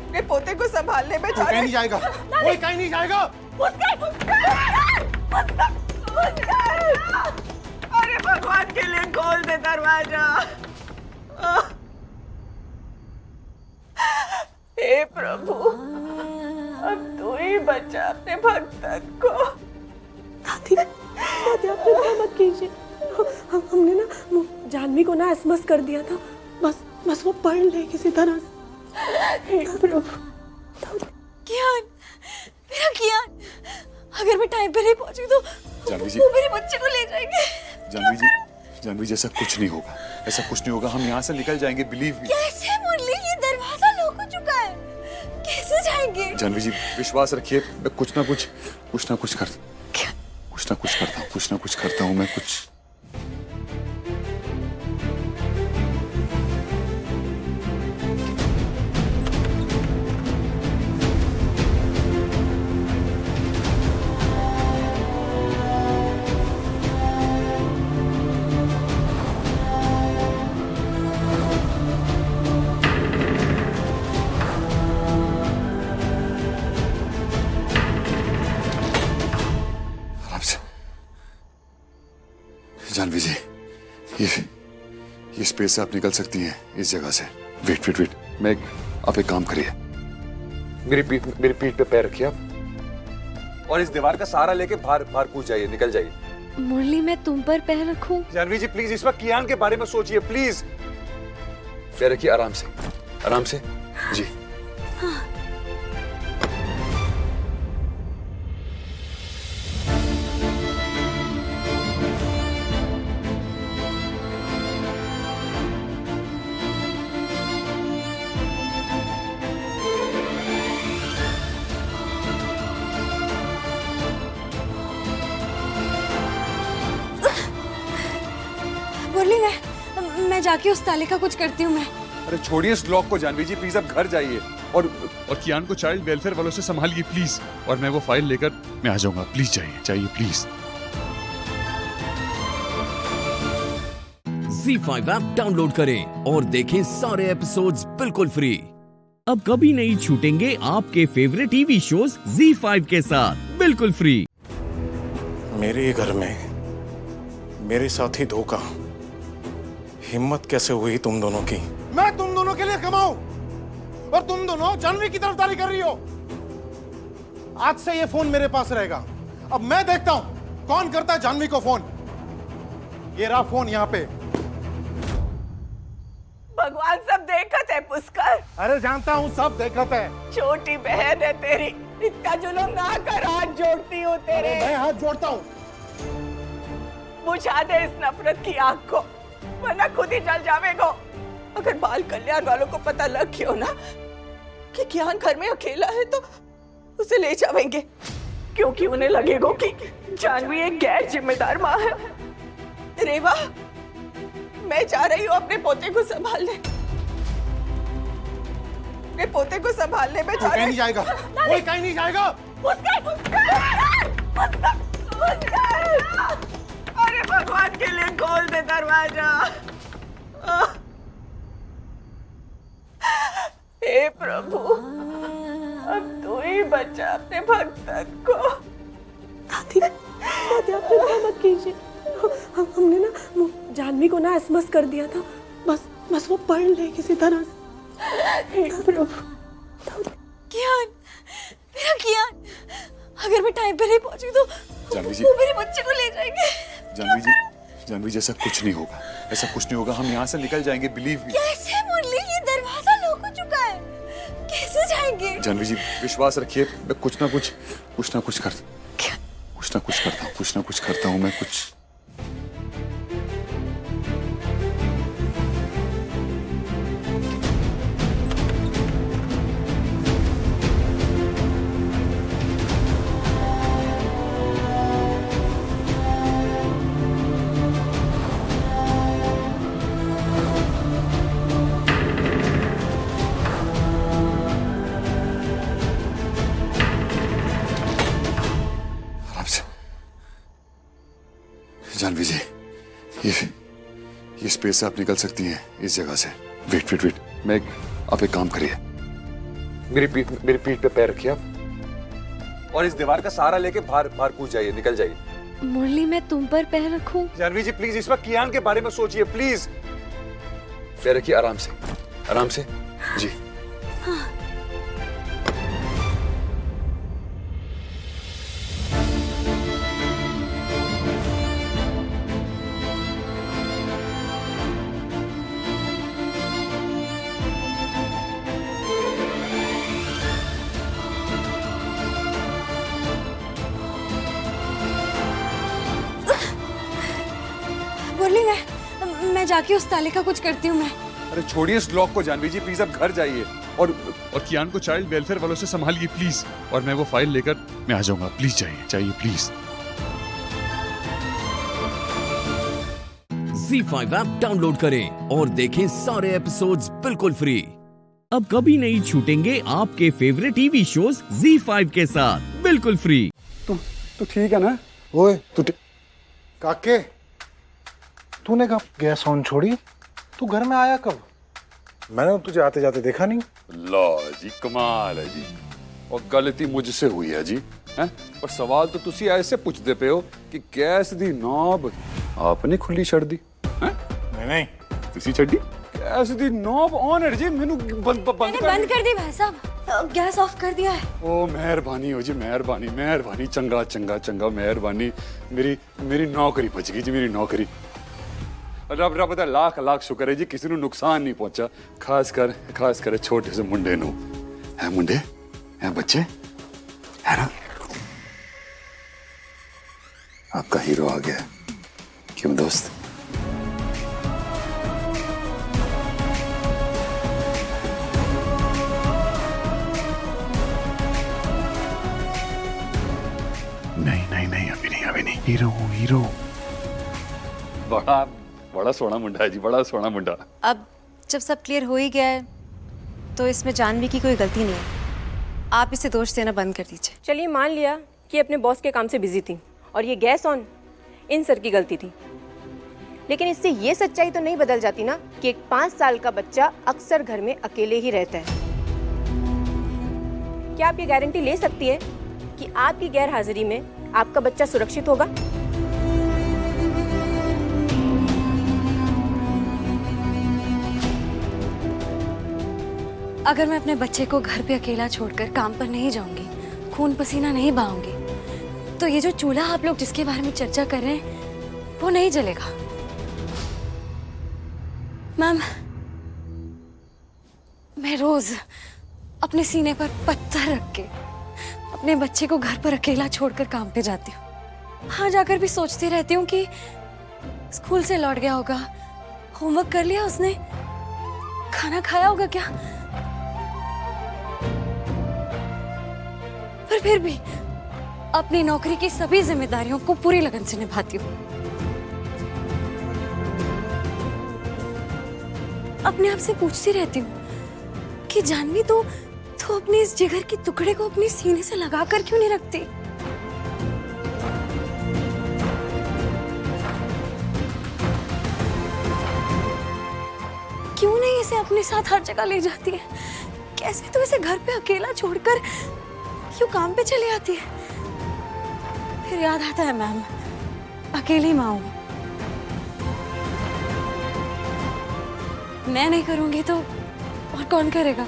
अपने पोते को संभालने में जा रही हूँ। कहीं नहीं जाएगा, कोई कहीं नहीं जाएगा। अरे भगवान के लिए खोल दे दरवाजा। हे प्रभु, अब तू ही बचा अपने भक्तन को। दादी, दादी आप चिंता मत कीजिए। हमने ना वो जानवी को ना एसएमएस कर दिया था, बस वो पढ़ ले किसी तरह से। हे प्रभु। ज्ञान, मेरा ज्ञान, अगर मैं टाइम पे नहीं पहुंची तो जानवी जी, वो मेरे बच्चे को ले जाएंगे। जानवी जी, जानवी जी ऐसा कुछ नहीं होगा, ऐसा कुछ नहीं होगा, हम यहाँ से निकल जाएंगे, बिलीव मी। कैसे मुरली, ये दरवाजा लॉक हो चुका है, कैसे जाएंगे? जानवी जी विश्वास रखिए, मैं कुछ ना कुछ करता हूँ मैं कुछ। जानवी जी ये स्पेस से आप निकल सकती हैं, इस जगह से। वेट मैं आप एक काम करिए, मेरी पीठ पे पैर रखिए आप और इस दीवार का सहारा लेके बाहर कूद जाइए, निकल जाइए। मुरली मैं तुम पर पैर रखूं? जानवी जी प्लीज इस वक्त कियान के बारे में सोचिए, प्लीज। पैर रखिए आराम से जी। हाँ। मुरली मैं जाके उस ताले का कुछ करती हूँ मैं। अरे छोड़िए इस लॉक को जानवी जी, प्लीज आप घर जाइए और कियान को चाइल्ड वेलफेयर वालों से संभालिए प्लीज, और मैं वो फाइल लेकर मैं आ जाऊंगा। प्लीज जाइए प्लीज। ZEE5 ऐप डाउनलोड करें और देखें सारे एपिसोड्स बिल्कुल फ्री। अब कभी नहीं छूटेंगे आपके फेवरेट टीवी शोज ZEE5 के साथ बिल्कुल फ्री। मेरे ही घर में मेरे साथ ही धोखा, हिम्मत कैसे हुई तुम दोनों की? मैं तुम दोनों के लिए कमाऊं और तुम दोनों जानवी की तरफदारी कर रही हो। आज से ये फोन मेरे पास रहेगा। अब मैं देखता हूं कौन करता है जानवी को फोन। ये रहा फोन यहाँ पे। भगवान सब देखत है पुष्कर। अरे जानता हूँ सब देखत है। छोटी बहन है तेरी, इतना जुल्म ना कर, हाथ जोड़ती हूँ तेरे। मैं हाथ जोड़ता हूँ। बुझा दे इस नफरत की आग को, वरना खुद ही जल जावेगो। अगर बाल कल्याण वालों को पता लग गया ना कि कियान घर में अकेला है तो उसे ले जावेंगे, क्योंकि उन्हें लगेगा कि जानवी एक गैर जिम्मेदार माँ है। रेवा, मैं जा रही हूँ अपने पोते को संभालने। अपने पोते को संभालने में कहीं नहीं जाएगा, कोई कहीं नहीं जाएगा। अरे भगवान के लिए खोल दे दरवाजा। हे प्रभु, अब तू ही बचा अपने भक्तन को। दादी आप चिंता मत कीजिए, हमने ना जानवी को ना एसएमएस कर दिया था, बस वो पढ़ ले किसी तरह से। हे प्रभु। कियान, मेरा कियान, अगर मैं टाइम पे नहीं पहुंची तो जानवी जी, वो मेरे बच्चे को ले जाएंगे। जानवी जी ऐसा कुछ नहीं होगा, हम यहाँ से निकल जाएंगे, बिलीव मी। कैसे मुरली, ये दरवाजा लॉक हो चुका है, कैसे जाएंगे? जानवी जी विश्वास रखिए, मैं कुछ ना कुछ करता हूँ मैं कुछ। जानवी जी ये स्पेस से आप निकल सकती हैं, इस जगह से। वेट मैं आप एक काम करिए, मेरी पीठ पे पैर रखिए आप और इस दीवार का सहारा लेके बाहर कूद जाइए, निकल जाइए। मुरली मैं तुम पर पैर रखूं? जानवी जी प्लीज इस वक्त कियान के बारे में सोचिए, प्लीज। पैर रखिए आराम से जी। हाँ। मुरली जाके उस ताले का कुछ करती हूँ मैं। अरे छोड़िए इस लॉक को जानवी जी, प्लीज अब घर जाइए और कियान को चाइल्ड वेलफेयर वालों से संभालिए प्लीज, और मैं वो फाइल लेकर मैं आ जाऊंगा। प्लीज जाइए प्लीज। ZEE5 ऐप डाउनलोड करें और देखें सारे एपिसोड्स बिल्कुल फ्री। अब कभी नहीं छूटेंगे आपके फेवरेट टीवी शोज ZEE5 के साथ बिल्कुल फ्री। तू ठीक है ना? ओए तू काके, तूने कब गैस ऑन छोड़ी? तू घर में आया कब? मैंने तुझे आते जाते देखा नहीं। लो जी कमाल है जी, और गलती मुझसे हुई है जी हैं? और सवाल तो तुसी ऐसे पूछते पे हो कि गैस दी नॉब आपने खुली छड़ दी हैं? नहीं तुसी छड़ी गैस दी नॉब ऑन है जी। मैंने बंद कर दी भाई साहब, गैस ऑफ कर दिया है। ओ मेहरबानी हो जी, मेहरबानी, चंगा मेहरबानी। मेरी नौकरी बच गई जी, मेरी नौकरी। रब दा लाख शुक्र है जी, किसी को नुकसान नहीं पहुंचा, खास कर छोटे से मुंडे नु। है मुंडे, है बच्चे, है ना? आपका हीरो आ गया, क्यों दोस्त? नहीं, अभी नहीं। हीरो बड़ा सोना मुंडा है जी, बड़ा सोना मुंडा। अब जब सब क्लियर हो ही गया है तो इसमें जानवी की कोई गलती नहीं है। आप इसे दोष देना बंद कर दीजिए। चलिए मान लिया कि अपने बॉस के काम से बिजी थी और ये गैस ऑन इन सर की गलती थी, लेकिन इससे ये सच्चाई तो नहीं बदल जाती ना कि एक 5 साल का बच्चा अक्सर घर में अकेले ही रहता है। क्या आप ये गारंटी ले सकती है कि आपकी गैर हाजिरी में आपका बच्चा सुरक्षित होगा? अगर मैं अपने बच्चे को घर पे अकेला छोड़कर काम पर नहीं जाऊंगी, खून पसीना नहीं बहाऊंगी, तो ये जो चूल्हा आप लोग जिसके बारे में चर्चा कर रहे हैं वो नहीं जलेगा। मैम, मैं रोज अपने सीने पर पत्थर रख के अपने बच्चे को घर पर अकेला छोड़कर काम पे जाती हूँ। हाँ, जाकर भी सोचती रहती हूँ कि स्कूल से लौट गया होगा, होमवर्क कर लिया उसने, खाना खाया होगा क्या, पर फिर भी अपनी नौकरी की सभी जिम्मेदारियों को पूरी लगन से निभाती हूँ। अपने आप से पूछती रहती हूँ कि जानवी तो अपने इस जिगर के टुकड़े को अपने सीने से लगा कर क्यों नहीं रखती? क्यों नहीं इसे अपने साथ हर जगह ले जाती है? कैसे तो इसे घर पे अकेला छोड़कर क्यों काम पे चली आती है? फिर याद आता है मैम, अकेली माँ हूं, मैं नहीं करूंगी तो और कौन करेगा?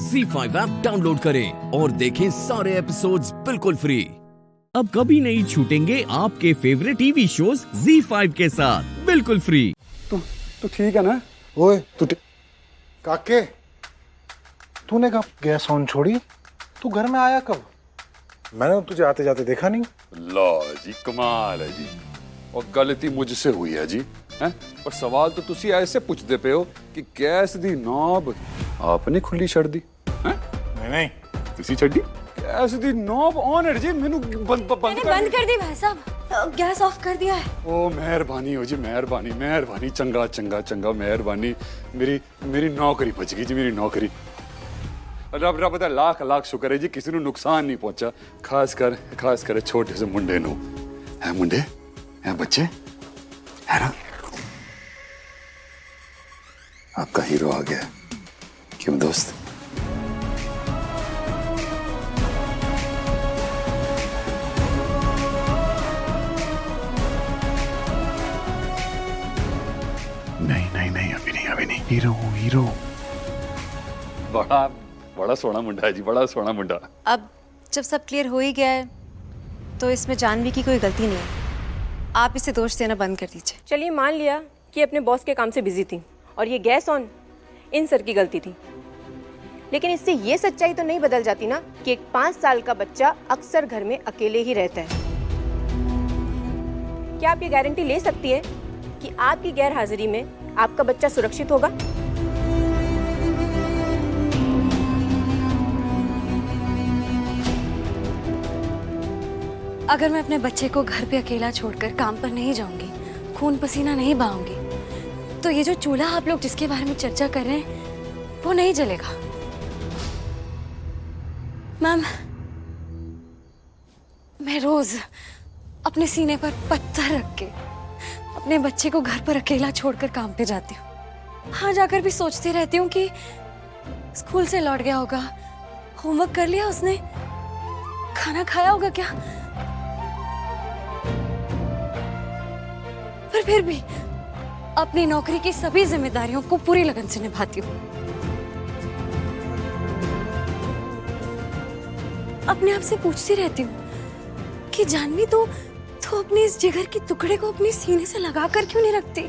ZEE5 ऐप डाउनलोड करें और देखें सारे एपिसोड्स बिल्कुल फ्री। अब कभी नहीं छूटेंगे आपके फेवरेट टीवी शोज ZEE5 के साथ बिल्कुल फ्री। तू ठीक है ना? ओए तू काके, तूने कब गैस ऑन छोड़ी? तू घर में आया कब? मैंने तुझे आते जाते देखा नहीं। लो जी कमाल है जी, और गलती मुझसे हुई है जी हैं? और सवाल तो तुसी ऐसे पूछते पे हो कि गैस दी नॉब आपने खुली छड़ दी हैं? नहीं, तुसी छड़ी गैस दी नॉब ऑन है जी। मैंने बंद कर दी भाई साहब, गैस ऑफ कर दिया है। ओ मेहरबानी हो जी, मेहरबानी, चंगा मेहरबानी। मेरी नौकरी बच गई जी, मेरी नौकरी। रब दा लाख शुक्र है जी, किसी को नुकसान नहीं पहुंचा, खास कर छोटे से मुंडे नु। है मुंडे, है बच्चे, है ना? आपका हीरो आ गया, क्यों दोस्त? नहीं, अभी नहीं। हीरो बड़ा सोना मुंडा है जी, बड़ा सोना मुंडा। अब जब सब क्लियर हो ही गया है तो इसमें जानवी की कोई गलती नहीं है। आप इसे दोष देना बंद कर दीजिए। चलिए मान लिया कि अपने बॉस के काम से बिजी थी और ये गैस ऑन इन सर की गलती थी, लेकिन इससे ये सच्चाई तो नहीं बदल जाती ना कि एक 5 साल का बच्चा अक्सर घर में अकेले ही रहता है। क्या आप ये गारंटी ले सकती है कि आपकी गैर हाजिरी में आपका बच्चा सुरक्षित होगा? अगर मैं अपने बच्चे को घर पे अकेला छोड़कर काम पर नहीं जाऊंगी, खून पसीना नहीं बहाऊंगी, तो ये जो चूल्हा आप लोग जिसके बारे में चर्चा कर रहे हैं वो नहीं जलेगा। मैम, मैं रोज अपने सीने पर पत्थर रख के अपने बच्चे को घर पर अकेला छोड़कर काम पे जाती हूँ। वहां जाकर भी सोचती रहती हूँ कि स्कूल से लौट गया होगा, होमवर्क कर लिया उसने, खाना खाया होगा क्या। पर फिर भी अपनी नौकरी की सभी जिम्मेदारियों को पूरी लगन से निभाती हूँ। अपने आप से पूछती रहती हूँ कि जानवी तो अपने इस जिगर के टुकड़े को अपने सीने से लगाकर क्यों नहीं रखती।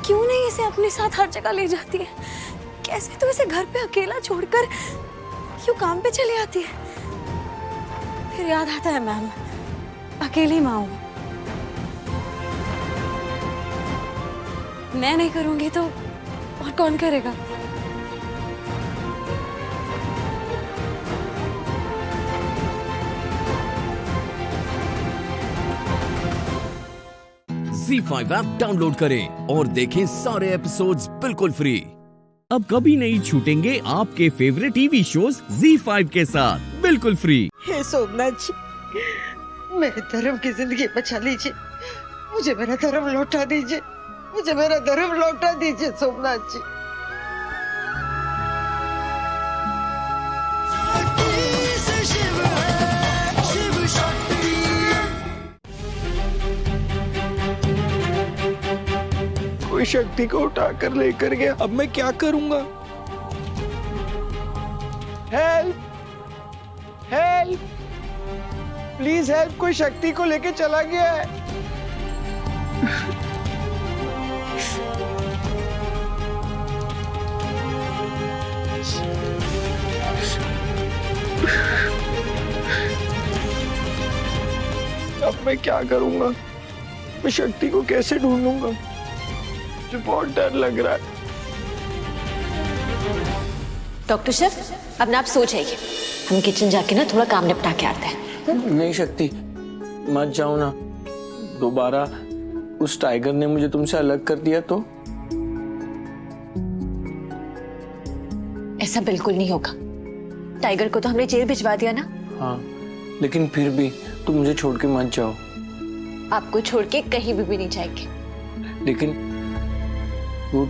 क्यों नहीं इसे अपने साथ हर जगह ले जाती है? कैसे तो इसे घर पे अकेला छोड़कर क्यों काम पे चली आती है? फिर याद आता है मैम, अकेली माँ हूं, मैं नहीं करूंगी तो और कौन करेगा? ZEE5 ऐप डाउनलोड करें और देखें सारे एपिसोड्स बिल्कुल फ्री। अब कभी नहीं छूटेंगे आपके फेवरेट टीवी शोज ZEE5 के साथ बिल्कुल फ्री। हे सोमनाथ जी, मेरे धर्म की जिंदगी बचा लीजिए, मुझे मेरा धर्म लौटा दीजिए, मुझे मेरा धर्म लौटा दीजिए सोमनाथ जी। कोई शक्ति को उठाकर लेकर गया, अब मैं क्या करूंगा? हेल्प, हेल्प, प्लीज हेल्प, कोई शक्ति को लेके चला गया है। अब मैं क्या करूंगा? मैं शक्ति को कैसे ढूंढूंगा? मुझे बहुत डर लग रहा है। डॉक्टर साहब, अब ना आप सो जाइए, हम किचन जाके ना थोड़ा काम निपटा के आते हैं। नहीं शक्ति, मत जाओ ना, दोबारा उस टाइगर ने मुझे तुमसे अलग कर दिया तो? ऐसा बिल्कुल नहीं होगा, टाइगर को तो हमने जेल भिजवा दिया ना। हाँ, लेकिन फिर भी तुम मुझे छोड़ के मत जाओ। आपको छोड़ के कहीं भी नहीं जाएंगे। लेकिन वो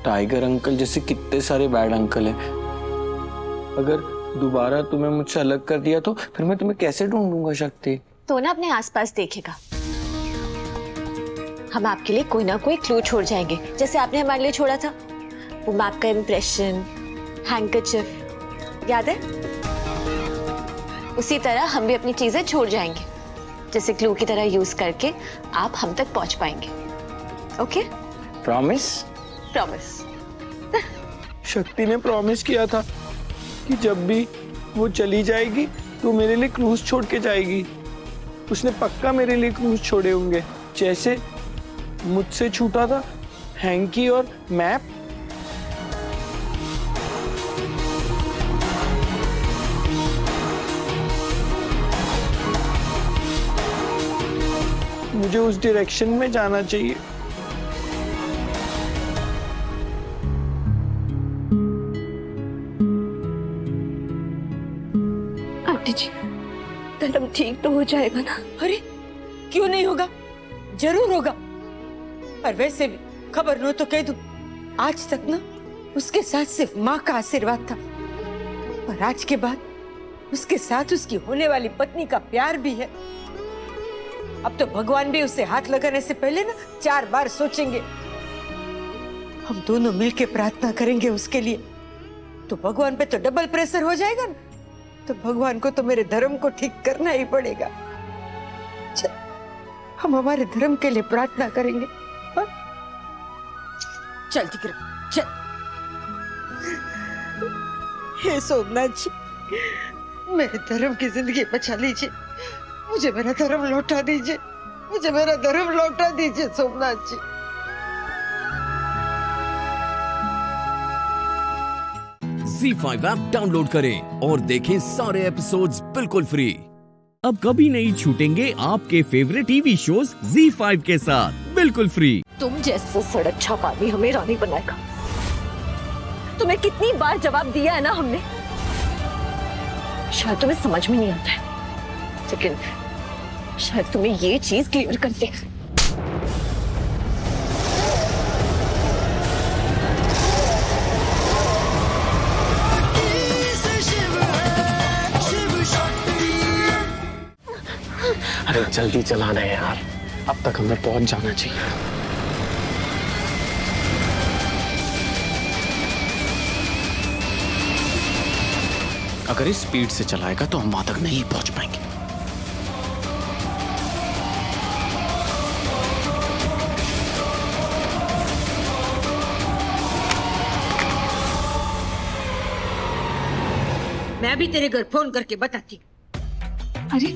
टाइगर अंकल जैसे कितने सारे बैड अंकल हैं, अगर दोबारा तुम्हें मुझसे अलग कर दिया तो फिर मैं तुम्हें कैसे ढूंढूंगा शक्ति? तो ना अपने आसपास देखेगा, हम आपके लिए कोई ना कोई क्लू छोड़ जाएंगे, जैसे आपने हमारे लिए छोड़ा था वो मैप का इम्प्रेशन, हैंकरचिफ, याद है? उसी तरह हम भी अपनी चीजें छोड़ जाएंगे, जैसे क्लू की तरह यूज करके आप हम तक पहुंच पाएंगे। ओके? प्रॉमिस? प्रॉमिस। शक्ति ने प्रॉमिस किया था कि जब भी वो चली जाएगी तो मेरे लिए क्रूज छोड़ के जाएगी। उसने पक्का मेरे लिए क्रूज छोड़े होंगे, जैसे मुझसे छूटा था हैंकी और मैप। मुझे उस डायरेक्शन में जाना चाहिए। आंटी जी, धर्म ठीक तो हो जाएगा ना? अरे क्यों नहीं होगा, जरूर होगा। और वैसे भी खबर नो तो कह दूं, आज तक ना उसके साथ सिर्फ माँ का आशीर्वाद था, और आज के बाद उसके साथ उसकी होने वाली पत्नी का प्यार भी है। अब तो भगवान भी उसे हाथ लगाने से पहले ना 4 बार सोचेंगे। हम दोनों मिलके प्रार्थना करेंगे उसके लिए, तो भगवान पे तो डबल प्रेशर हो जाएगा ना। तो भगवान को तो मेरे धर्म को ठीक करना ही पड़ेगा। हम हमारे धर्म के लिए प्रार्थना करेंगे। हाँ? चल दिक्र चल। हे सोमनाथ जी, मेरे धर्म की जिंदगी बचा लीजिए, मुझे मेरा धर्म लौटा दीजिए, मुझे मेरा धर्म लौटा दीजिए सोमनाथ जी। ZEE5 ऐप डाउनलोड करें और देखें सारे एपिसोड्स बिल्कुल फ्री। अब कभी नहीं छूटेंगे आपके फेवरेट टीवी शोज ZEE5 के साथ बिल्कुल फ्री। तुम जैसा सड़क छापानी हमें रानी बनाएगा। तुम्हें कितनी बार जवाब दिया है ना हमने, शायद तुम्हें समझ में नहीं आता है, लेकिन शायद तुम्हें ये चीज क्लियर कर दे। अरे जल्दी चलाना है यार, अब तक हमें पहुंच जाना चाहिए। अगर इस स्पीड से चलाएगा तो हम वहां तक नहीं पहुंच पाएंगे। मैं भी तेरे घर फोन करके बताती। अरे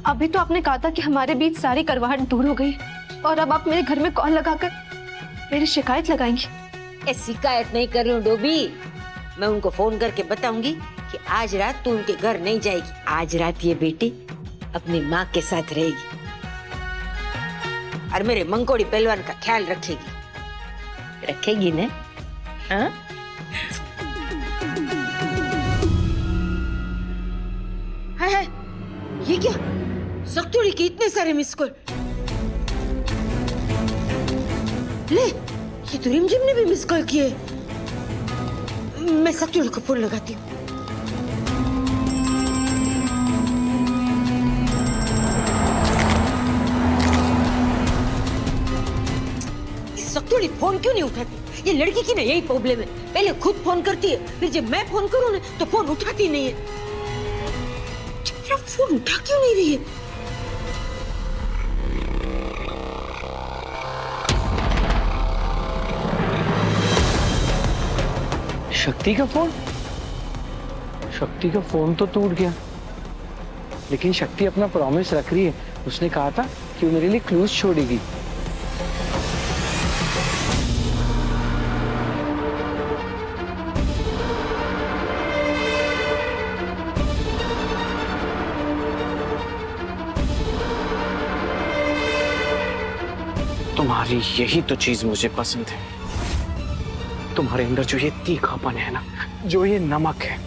अभी तो आपने कहा था कि हमारे बीच सारी करवाहट दूर हो गई, और अब आप मेरे घर में कॉल लगाकर मेरी शिकायत लगाएंगी। शिकायत नहीं कर रही हूँ डोबी, मैं उनको फोन करके बताऊंगी कि आज रात तू उनके घर नहीं जाएगी। आज रात ये बेटी अपनी माँ के साथ रहेगी और मेरे मंकोड़ी पहलवान का ख्याल रखेगी। रखेगी ना? हाँ? है ये क्या? सख्तुड़ी के इतने सारे मिस कॉल। ले, ये तो रिमझिम ने भी मिस कॉल किए। मैं सख्तुड़ी को फोन लगाती हूँ। सख्तुड़ी फोन क्यों नहीं उठाती? ये लड़की की ना यही प्रॉब्लम है, पहले खुद फोन करती है, फिर जब मैं फोन करूँ ना तो फोन उठाती नहीं है। फोन उठा क्यों नहीं रही है? शक्ति का फोन? शक्ति का फोन तो टूट गया, लेकिन शक्ति अपना प्रॉमिस रख रही है। उसने कहा था कि वो मेरे लिए क्लूज छोड़ेगी। तुम्हारी यही तो चीज मुझे पसंद है। तुम्हारे अंदर जो ये तीखापन है ना, जो ये नमक है,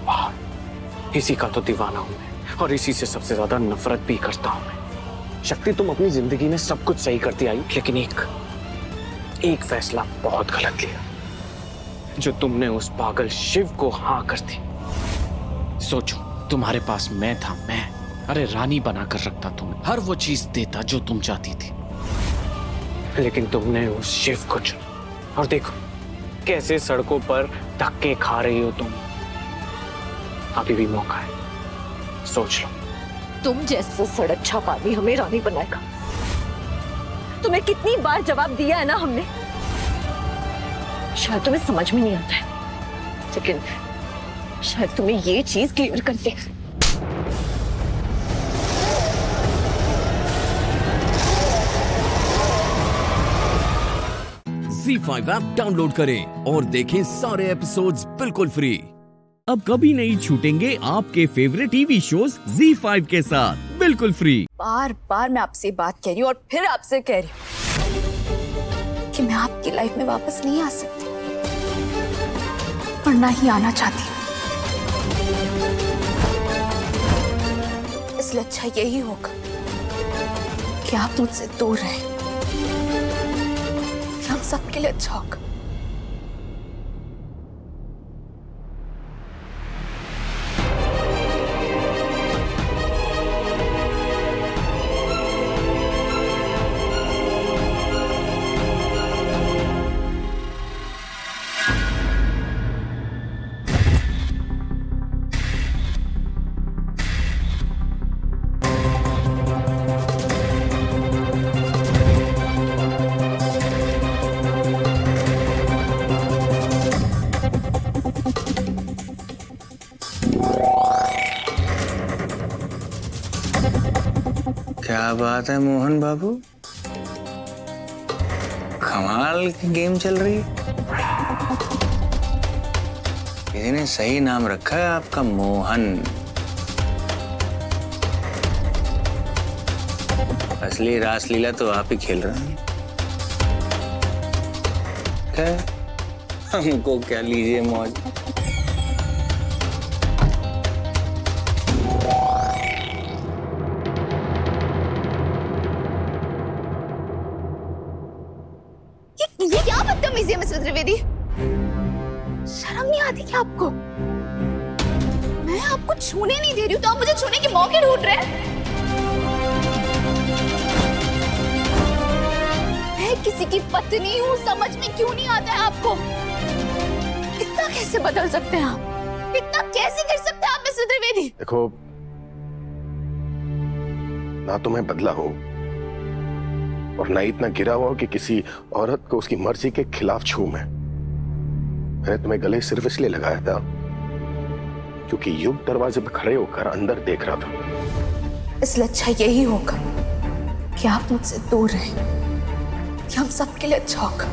वाह, इसी का तो दीवाना हूं मैं, और इसी से सबसे ज्यादा नफरत भी करता हूं मैं। शक्ति, तुम अपनी जिंदगी में सब कुछ सही करती आई, लेकिन एक फैसला बहुत गलत लिया, जो तुमने उस पागल शिव को हाँ कर दी। सोचो, तुम्हारे पास मैं था, अरे रानी बनाकर रखता तुम्हें, हर वो चीज देता जो तुम चाहती थी, लेकिन तुमने उस शिव को चुना, और देखो कैसे सड़कों पर धक्के खा रही हो तुम। अभी भी मौका है, सोच लो। तुम जैसा सड़क छापानी हमें रानी बनाएगा। तुम्हें कितनी बार जवाब दिया है ना हमने, शायद तुम्हें समझ में नहीं आता है, लेकिन शायद तुम्हें ये चीज क्लियर कर दे। ZEE5 ऐप डाउनलोड करें और देखें सारे एपिसोड्स बिल्कुल फ्री। अब कभी नहीं छूटेंगे आपके फेवरेट टीवी शोज ZEE5 के साथ बिल्कुल फ्री। बार बार मैं आपसे बात कह रही हूँ, और फिर आपसे कह रही हूँ कि मैं आपकी लाइफ में वापस नहीं आ सकती, और ना ही आना चाहती। इसलिए अच्छा यही होगा कि आप मुझसे दूर रहें, हम सबके लिए अच्छा होगा। क्या बात है मोहन बाबू, कमाल की गेम चल रही है। किसी ने सही नाम रखा है आपका, मोहन। असली रासलीला तो आप ही खेल रहे हैं। हमको क्या लीजिए मौज। ये क्या बदतमीजी है मिस्टर त्रिवेदी? शर्म नहीं आती क्या आपको? मैं आपको छूने नहीं दे रही हूँ तो आप मुझे छूने के मौके ढूंढ रहे हैं। मैं किसी की पत्नी हूँ, समझ में क्यों नहीं आता है आपको? इतना कैसे बदल सकते हैं आप? इतना कैसे कर सकते हैं आप मिस्टर त्रिवेदी? देखो, ना तो मैं बदला हूं और ना इतना गिरा हुआ कि किसी औरत को उसकी मर्जी के खिलाफ छू मैंने तुम्हें गले सिर्फ इसलिए लगाया था क्योंकि युग दरवाजे पर खड़े होकर अंदर देख रहा था। इसलिए अच्छा यही होगा कि आप मुझसे दूर रहें, कि हम सबके लिए अच्छा होगा।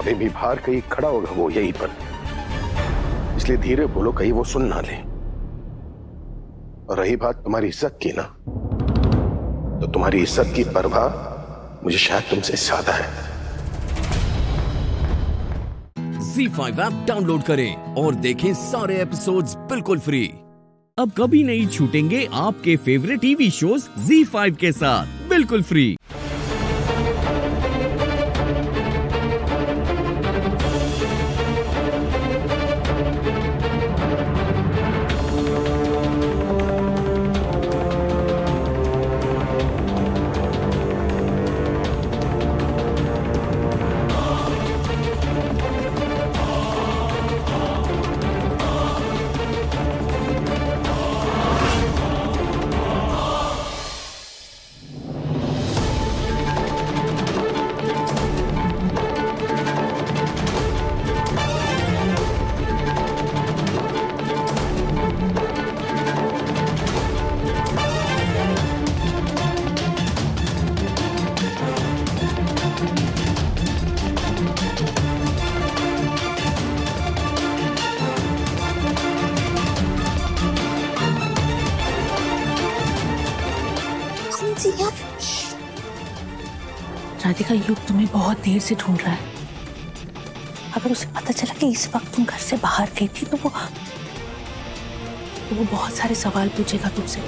अभी भी बाहर कहीं खड़ा होगा वो यहीं पर, इसलिए धीरे बोलो कहीं वो सुन ना ले। और रही बात तुम्हारी इज्जत की ना, तो तुम्हारी इज्जत की परवाह मुझे शायद तुमसे ज्यादा है। ZEE5 ऐप डाउनलोड करें और देखें सारे एपिसोड्स बिल्कुल फ्री। अब कभी नहीं छूटेंगे आपके फेवरेट टीवी शोज ZEE5 के साथ बिल्कुल फ्री। राधिका, युग तुम्हें बहुत देर से ढूंढ रहा है। अगर उसे पता चला कि इस वक्त तुम घर से बाहर गई थी तो वो बहुत सारे सवाल पूछेगा तुमसे,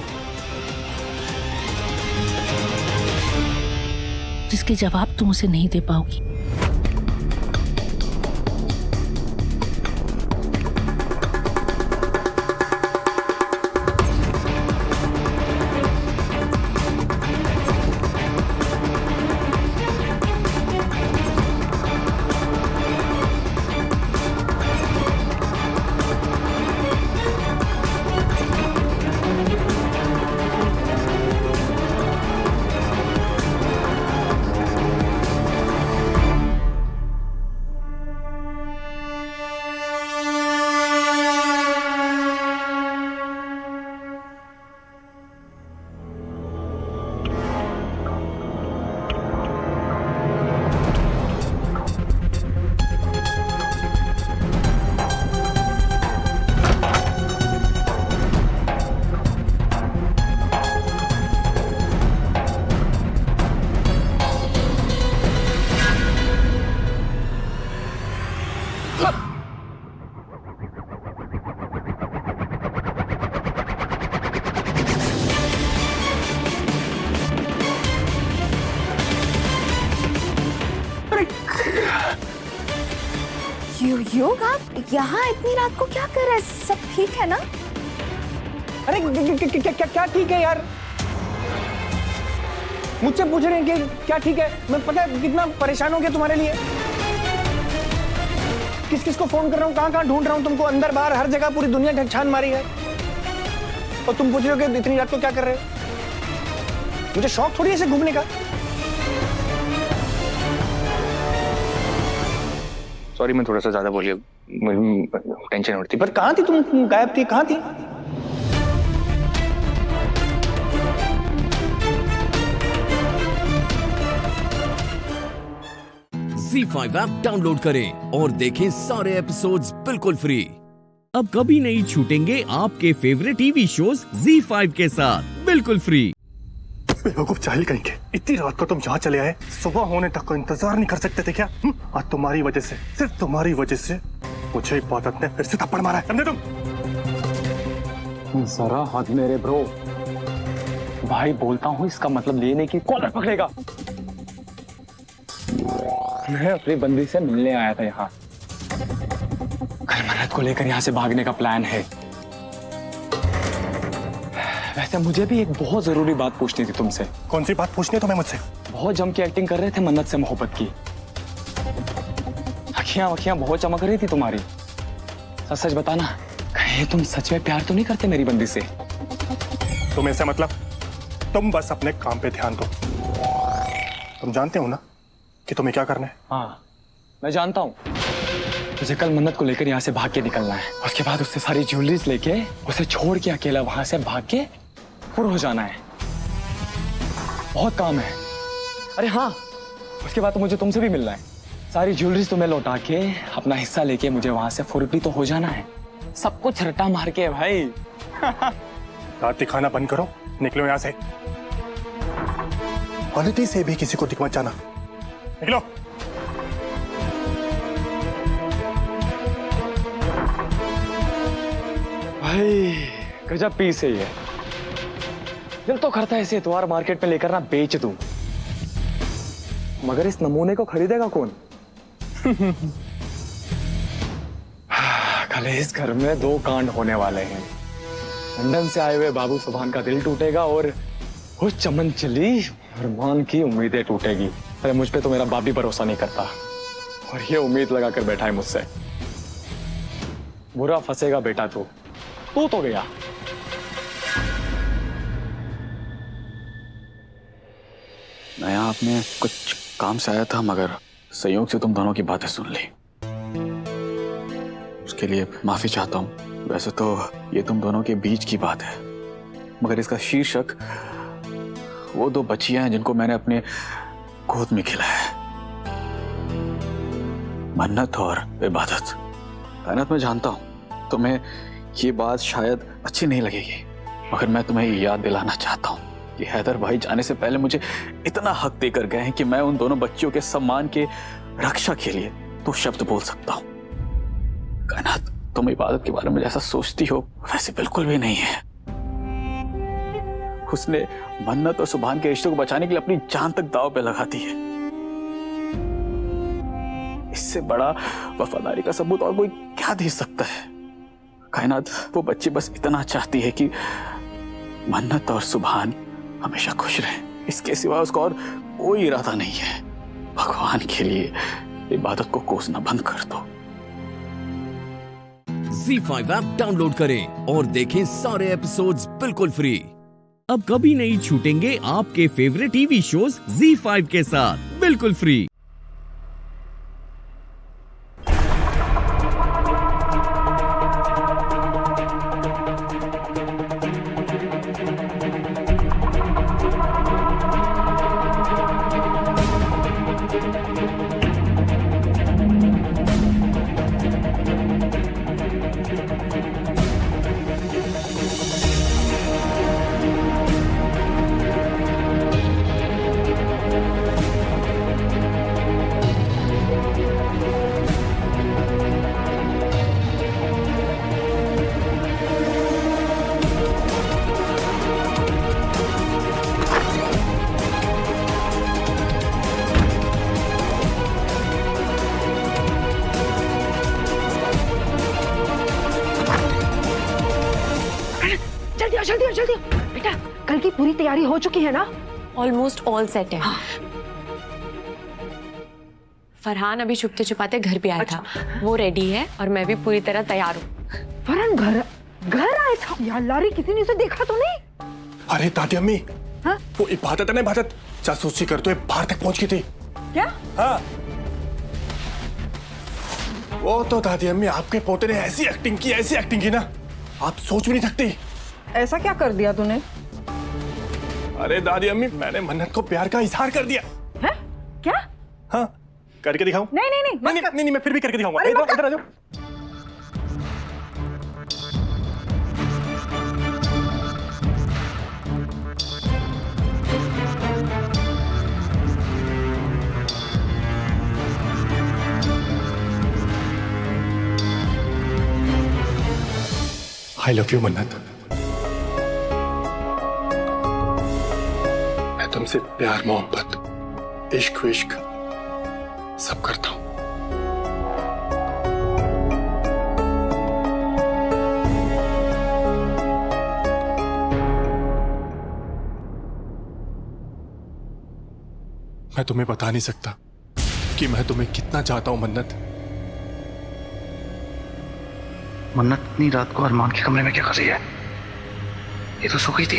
जिसके जवाब तुम उसे नहीं दे पाओगी। योग, आप यहाँ इतनी रात को क्या कर रहे हैं? सब ठीक है ना? अरे क्या ठीक है यार? मुझसे पूछ रहे हैं कि क्या ठीक है? मैं पता है कितना परेशान हो गया तुम्हारे लिए। किस किस को फोन कर रहा हूँ, कहाँ ढूंढ रहा हूँ तुमको, अंदर बाहर हर जगह पूरी दुनिया ढकछान मारी है, और तुम पूछ रहे हो कि इतनी रात को क्या कर रहे हो? मुझे शौक थोड़ी ऐसे घूमने का। सॉरी, मैं थोड़ा सा ज्यादा बोलिए, टेंशन होती। पर कहाँ थी तुम? गायब थी, कहाँ थी? ZEE5 ऐप डाउनलोड करें और देखें सारे एपिसोड्स बिल्कुल फ्री। अब कभी नहीं छूटेंगे आपके फेवरेट टीवी शोज ZEE5 के साथ बिल्कुल फ्री। बेवकूफ चाहिए कहीं के, इतनी रात को तुम यहाँ चले आए, सुबह होने तक को इंतजार नहीं कर सकते थे क्या? आज तुम्हारी वजह से, सिर्फ तुम्हारी वजह से मुझे इबादत ने फिर से थप्पड़ मारा है, समझे तुम? जरा हाथ मेरे ब्रो, भाई बोलता हूँ इसका मतलब ये नहीं कि कॉलर पकड़ेगा। मैं अपनी बंदी से मिलने आया था यहाँ, कल मन्नत को लेकर यहाँ से भागने का प्लान है। वैसे मुझे भी एक बहुत जरूरी बात पूछनी थी तुमसे। कौन सी बात पूछनी है तुम्हें मुझसे? बहुत जम के एक्टिंग कर रहे थे मन्नत से मोहब्बत की, अखियां बहुत चमक रही थी तुम्हारी। सच सच बताना, कहीं तुम सच में प्यार तो नहीं करते मेरी बंदी से? तुम ऐसे मतलब, तुम बस अपने काम पे ध्यान दो। तुम जानते हो ना कि तुम्हें क्या करना है? हाँ, मैं जानता हूँ। मुझे कल मन्नत को लेकर यहाँ से भाग के निकलना है, उसके बाद उससे सारी ज्वेलरीज लेके उसे छोड़ के अकेला वहां से भाग के फुर हो जाना है। बहुत काम है। अरे हाँ, उसके बाद तो मुझे तुमसे भी मिलना है। सारी ज्वेलरीज तुम्हें लौटा के अपना हिस्सा लेके मुझे वहां से फुर भी तो हो जाना है। सब कुछ रट्टा मार के भाई। रात दिखाना बंद करो, निकलो यहाँ से। गलती से भी किसी को दिख मत जाना, निकलो। भाई गजब पीस है ये। दिल तो करता है इसे इतवार मार्केट में लेकर ना बेच दूं, मगर इस नमूने को खरीदेगा कौन? कल इस घर में 2 कांड होने वाले हैं। लंदन से आए हुए बाबू सुभान का दिल टूटेगा और उस चमन चली अरमान की उम्मीदें टूटेगी। अरे मुझ पे तो मेरा बाप भी भरोसा नहीं करता, और ये उम्मीद लगा कर बैठा है मुझसे। बुरा फंसेगा बेटा तू तो गया। मैं आपने कुछ काम से आया था, मगर संयोग से तुम दोनों की बातें सुन ली। उसके लिए माफी चाहता हूँ। वैसे तो ये तुम दोनों के बीच की बात है, मगर इसका शीर्षक वो 2 बच्चियां हैं जिनको मैंने अपने गोद में खिलाया है, मन्नत और इबादत। कायनात, मैं जानता हूँ तुम्हें ये बात शायद अच्छी नहीं लगेगी, मगर मैं तुम्हें याद दिलाना चाहता हूँ कि हैदर भाई जाने से पहले मुझे इतना हक देकर गए हैं कि मैं उन दोनों बच्चियों के सम्मान के रक्षा के लिए 2 शब्द बोल सकता हूँ। कायनात, तुम इबादत के बारे में जैसा सोचती हो वैसे बिल्कुल भी नहीं है। उसने मन्नत और सुभान के रिश्ते को बचाने के लिए अपनी जान तक दांव पे लगा दी है। इससे बड़ा वफादारी का सबूत और कोई क्या दे सकता है? कायनात, वो बच्ची बस इतना चाहती है कि मन्नत और सुभान हमेशा खुश रहें। इसके सिवा उसका और कोई इरादा नहीं है। भगवान के लिए इबादत को कोसना बंद कर दो। ZEE5 ऐप डाउनलोड करें और देखें सारे एपिसोड्स बिल्कुल फ्री। अब कभी नहीं छूटेंगे आपके फेवरेट टीवी शोज ZEE5 के साथ बिल्कुल फ्री। जल्दी आओ, जल्दी आओ। बेटा कल की पूरी तैयारी हो चुकी है ना? ऑलमोस्ट ऑल सेट है। फरहान अभी छुपते छुपाते घर पे आया था, वो रेडी है और मैं भी पूरी तरह तैयार हूँ। फरहान घर आया था? यार लारी, किसी ने उसे देखा तो नहीं? अरे दादी अम्मी, हाँ? वो इबादत है ना, इबादत जासूसी करते हुए बाहर तक पहुंच गई थी। क्या? हाँ, वो तो दादी अम्मी आपके पोते ने ऐसी एक्टिंग की ना, आप सोच भी नहीं सकती। ऐसा क्या कर दिया तूने? अरे दादी अम्मी, मैंने मन्नत को प्यार का इजहार कर दिया। है? क्या? हाँ, करके दिखाऊं? नहीं, मैं फिर भी करके दिखाऊंगा। इधर आ जाओ। आई लव यू मन्नत। मैं तुमसे प्यार मोहब्बत इश्क विश्क सब करता हूं। मैं तुम्हें बता नहीं सकता कि मैं तुम्हें कितना चाहता हूं मन्नत। मन्नत इतनी रात को अरमान के कमरे में क्या कर रही है? ये तो सो गई थी।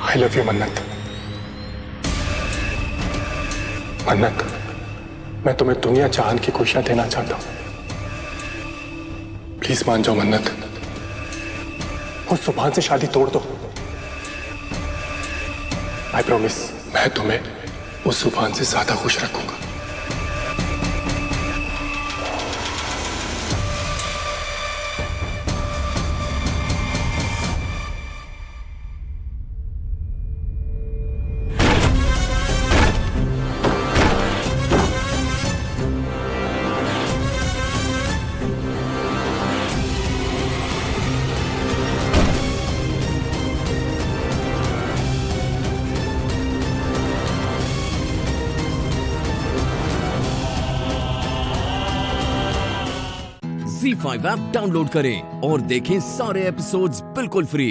आई लव यू मन्नत। मन्नत, मैं तुम्हें दुनिया जहान की खुशियां देना चाहता हूं। प्लीज मान जाओ मन्नत, वो सुभान से शादी तोड़ दो। आई प्रॉमिस, मैं तुम्हें उस सुभान से ज्यादा खुश रखूंगा। ZEE5 ऐप डाउनलोड करें और देखें सारे एपिसोड्स बिल्कुल फ्री।